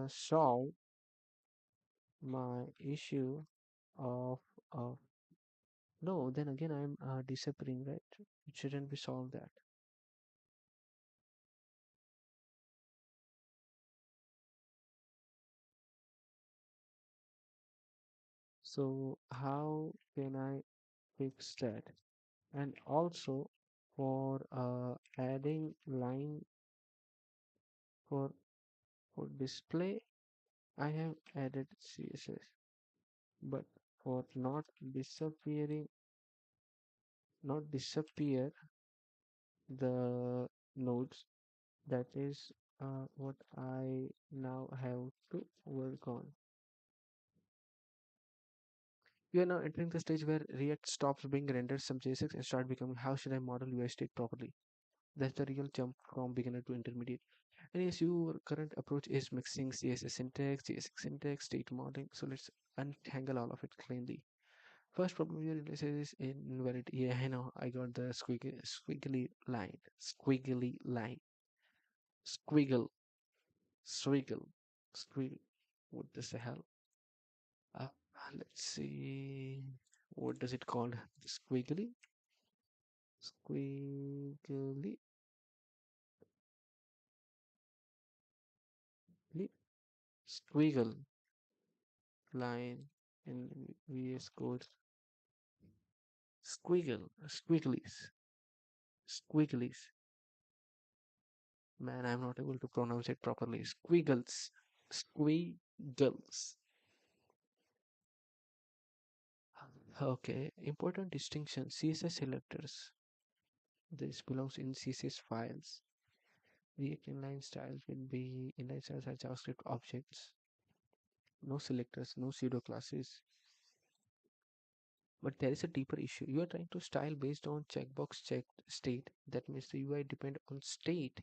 solve my issue of of no. Then again, I'm disappearing, right? It shouldn't be solved that. So how can I fix that? And also for adding line for for display, I have added CSS, but for not disappearing, not disappear the nodes. That is what I now have to work on. We are now entering the stage where React stops being rendered some JSX and start becoming how should I model UI state properly. That's the real jump from beginner to intermediate. And yes, your current approach is mixing CSS syntax, JSX syntax, state modeling. So let's untangle all of it cleanly. First problem you realize is invalid. Yeah, I know. I got the squiggly line. Squiggly line. Squiggle. Swiggle. Squiggle. What the hell? Uh, let's see. What does it called? Squiggly? Squiggly? Squiggle line in VS Code. Squiggle. Squigglies. Squigglies. Man, I'm not able to pronounce it properly. Squiggles. Squiggles. Okay, important distinction. CSS selectors. This belongs in CSS files. React inline styles will be inline styles are JavaScript objects. No selectors, no pseudo classes. But there is a deeper issue. You are trying to style based on checkbox checked state. That means the UI depend on state.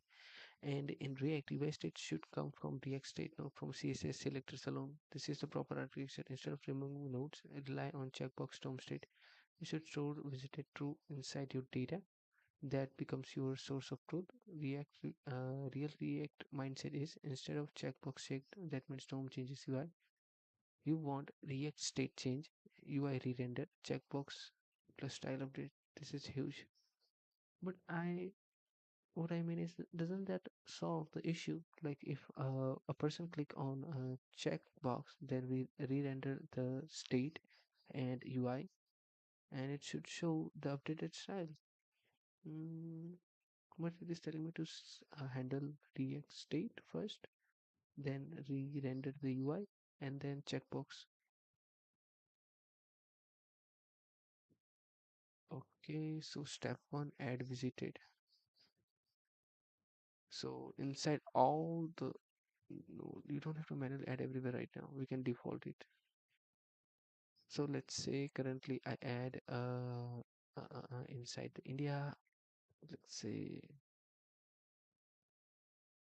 And in React, UI state should come from React state, not from CSS selectors alone. This is the proper architecture. Instead of removing nodes, rely on checkbox term state. You should store visited true inside your data. That becomes your source of truth. Real React mindset is instead of checkbox checked, that means DOM changes UI. You want React state change, UI re-render, checkbox plus style update. This is huge. But what I mean is, doesn't that solve the issue? Like if a person click on a checkbox, then we re-render the state and UI, and it should show the updated style. Mm, but it is telling me to handle React state first, then re-render the UI, and then checkbox. Okay, so step one, add visited. So inside all the, no, you don't have to manually add everywhere right now. We can default it. So let's say currently I add inside the India. Let's say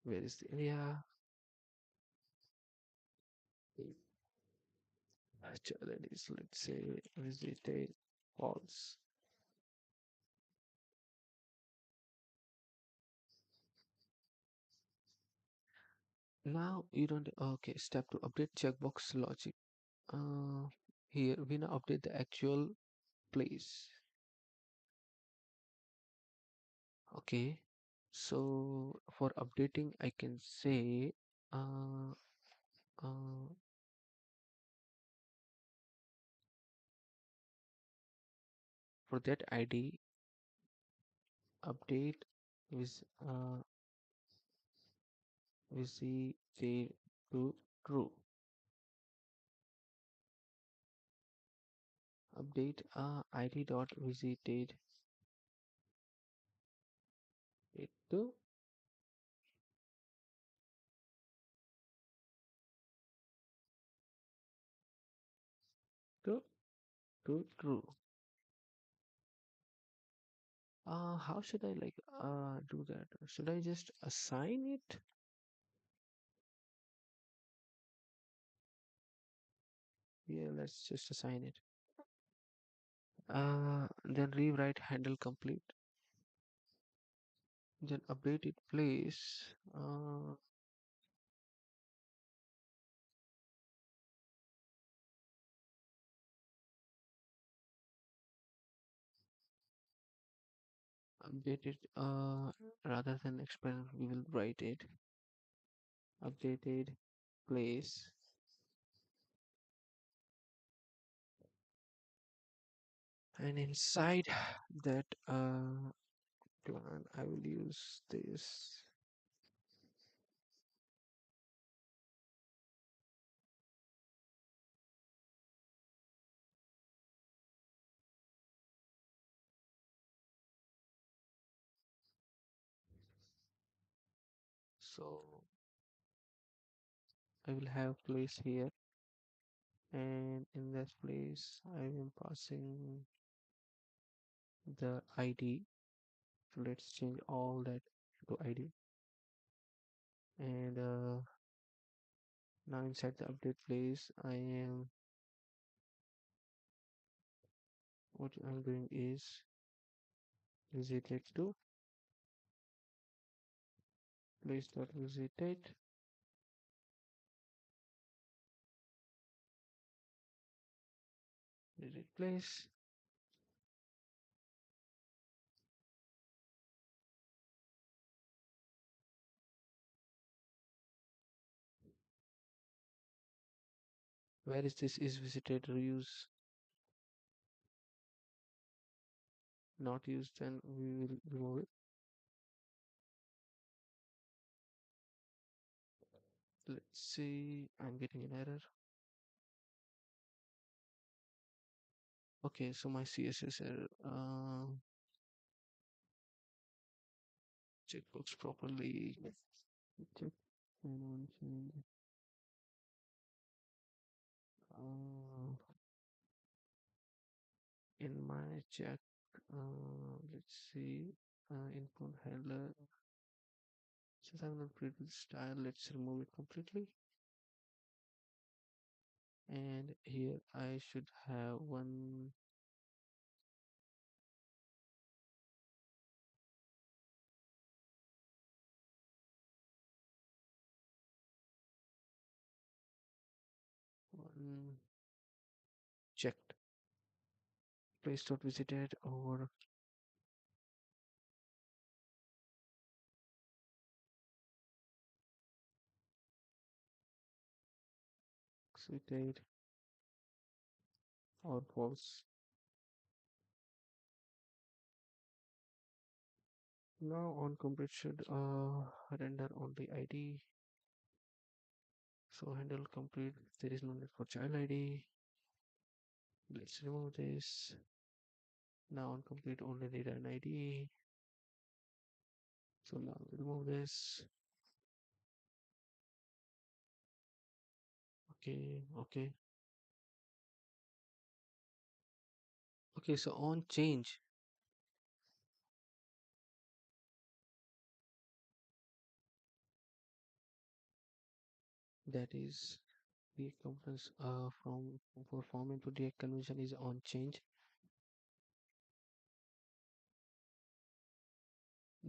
where is the India? That is, let's say visited false. Now you don't. Okay, step to update checkbox logic. Uh, Here we now update the actual place. Okay, so for updating, I can say uh, uh, for that ID update with visited to true. Update ID dot visited it to true. How should I like do that? Should I just assign it? Yeah, let's just assign it. Then rewrite handle complete. Then update it place. Update it. Rather than explain, we will write it. Updated place. And inside that plan, I will use this. So I will have place here, and in this place I am passing the ID. So let's change all that to ID. And now inside the update place, what I'm doing is visited to place dot visited. Visit place. Where is this is visited reuse not used, then we will remove it. Let's see, I'm getting an error. Okay, so my CSS error. Checkbox properly. Check and on change. Uh, in my check, let's see. Input handler. Since I'm not pretty with style, let's remove it completely. And here I should have one. One checked. Place dot visited or visited or false. Now on complete should render only ID. So handle complete. There is no need for child ID. Let's remove this. Now on complete only need an ID. So now remove this. Okay, okay. Okay, so on change, that is the components from for form into direct conversion is on change.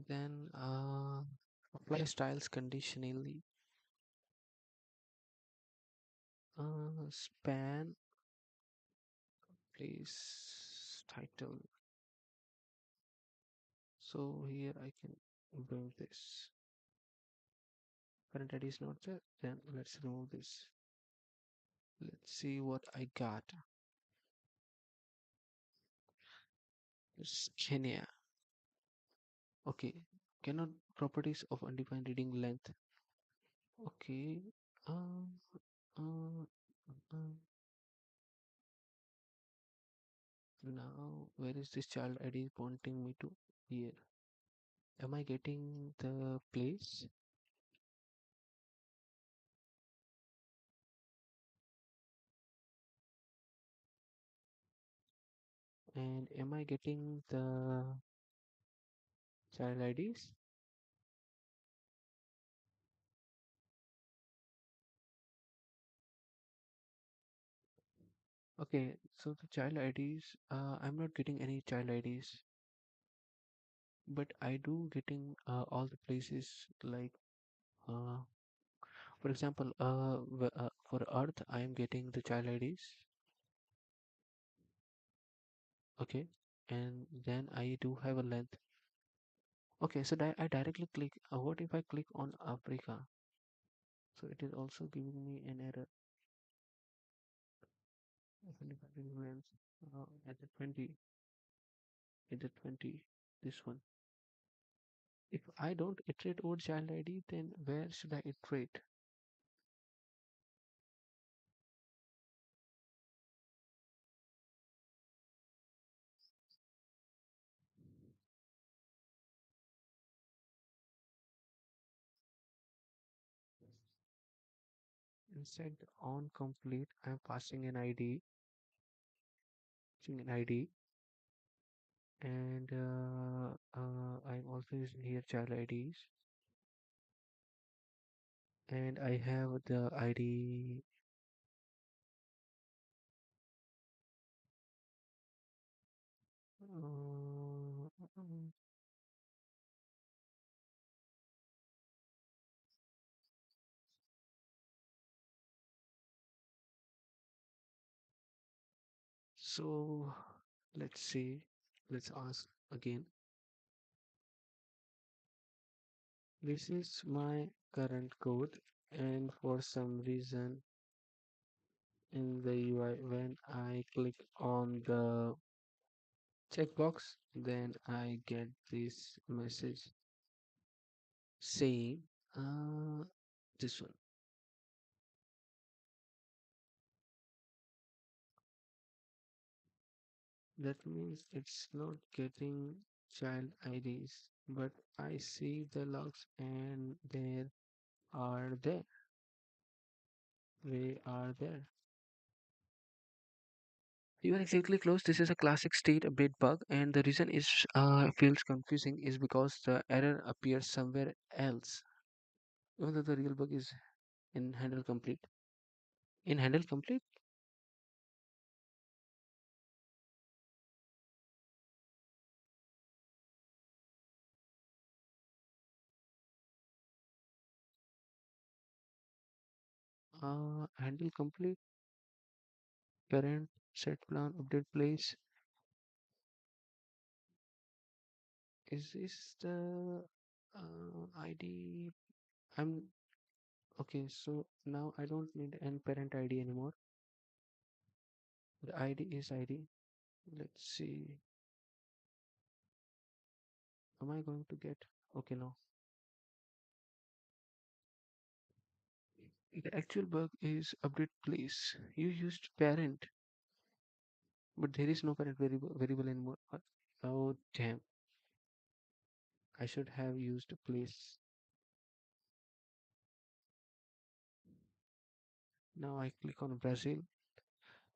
Then apply styles conditionally. Span place title. So here I can bring this. Current ID is not there. Then let's remove this. Let's see what I got. It's Kenya. Okay. Cannot properties of undefined reading length. Okay. Um. Uh, uh, Now where is this child ID pointing me to? Here. Am I getting the place? And am I getting the child IDs? Okay, so the child IDs, I'm not getting any child IDs, but I do getting all the places like, uh, for example, for Earth, I am getting the child IDs. Okay, and then I do have a length. Okay, so I directly click. What if I click on Africa? So it is also giving me an error. Length at the 20, at the 20, this one. If I don't iterate over child ID, then where should I iterate? instead on complete, I'm passing an ID, passing an ID, and I'm also using here child IDs, and I have the ID. Uh, so let's see, let's ask again. This is my current code, and for some reason in the UI, when I click on the checkbox, then I get this message saying, uh, this one. That means it's not getting child IDs, but I see the logs and there are there. They are there. You are exactly close. This is a classic state update bug, and the reason is feels confusing is because the error appears somewhere else. Even though the real bug is in handle complete. In handle complete, handle complete, parent, set plan, update place. Is this the ID? I'm okay. So now I don't need an parent ID anymore. The ID is ID. Let's see. Am I going to get? Okay, no. The actual bug is update place. You used parent, but there is no parent variable anymore. Oh damn! I should have used place. Now I click on Brazil.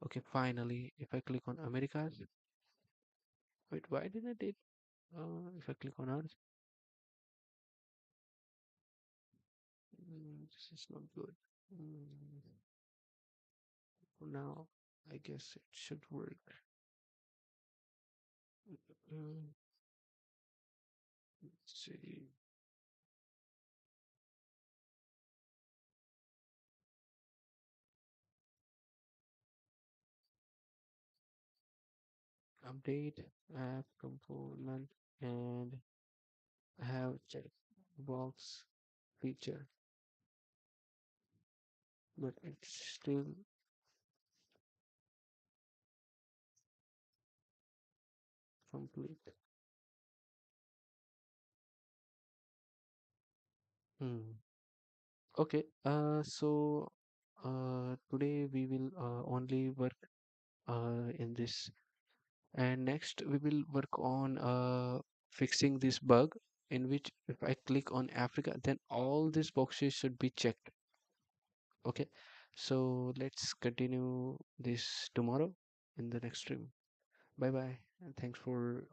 Okay, finally, if I click on Americas, wait, why did I did? If I click on Earth, this is not good. Mm, for now, I guess it should work. Mm, let's see. Update app component and have checkbox feature, but it's still complete. Hmm. Okay. Today we will only work in this, and next we will work on fixing this bug in which if I click on Africa, then all these boxes should be checked. Okay. So let's continue this tomorrow in the next stream. Bye bye, and thanks for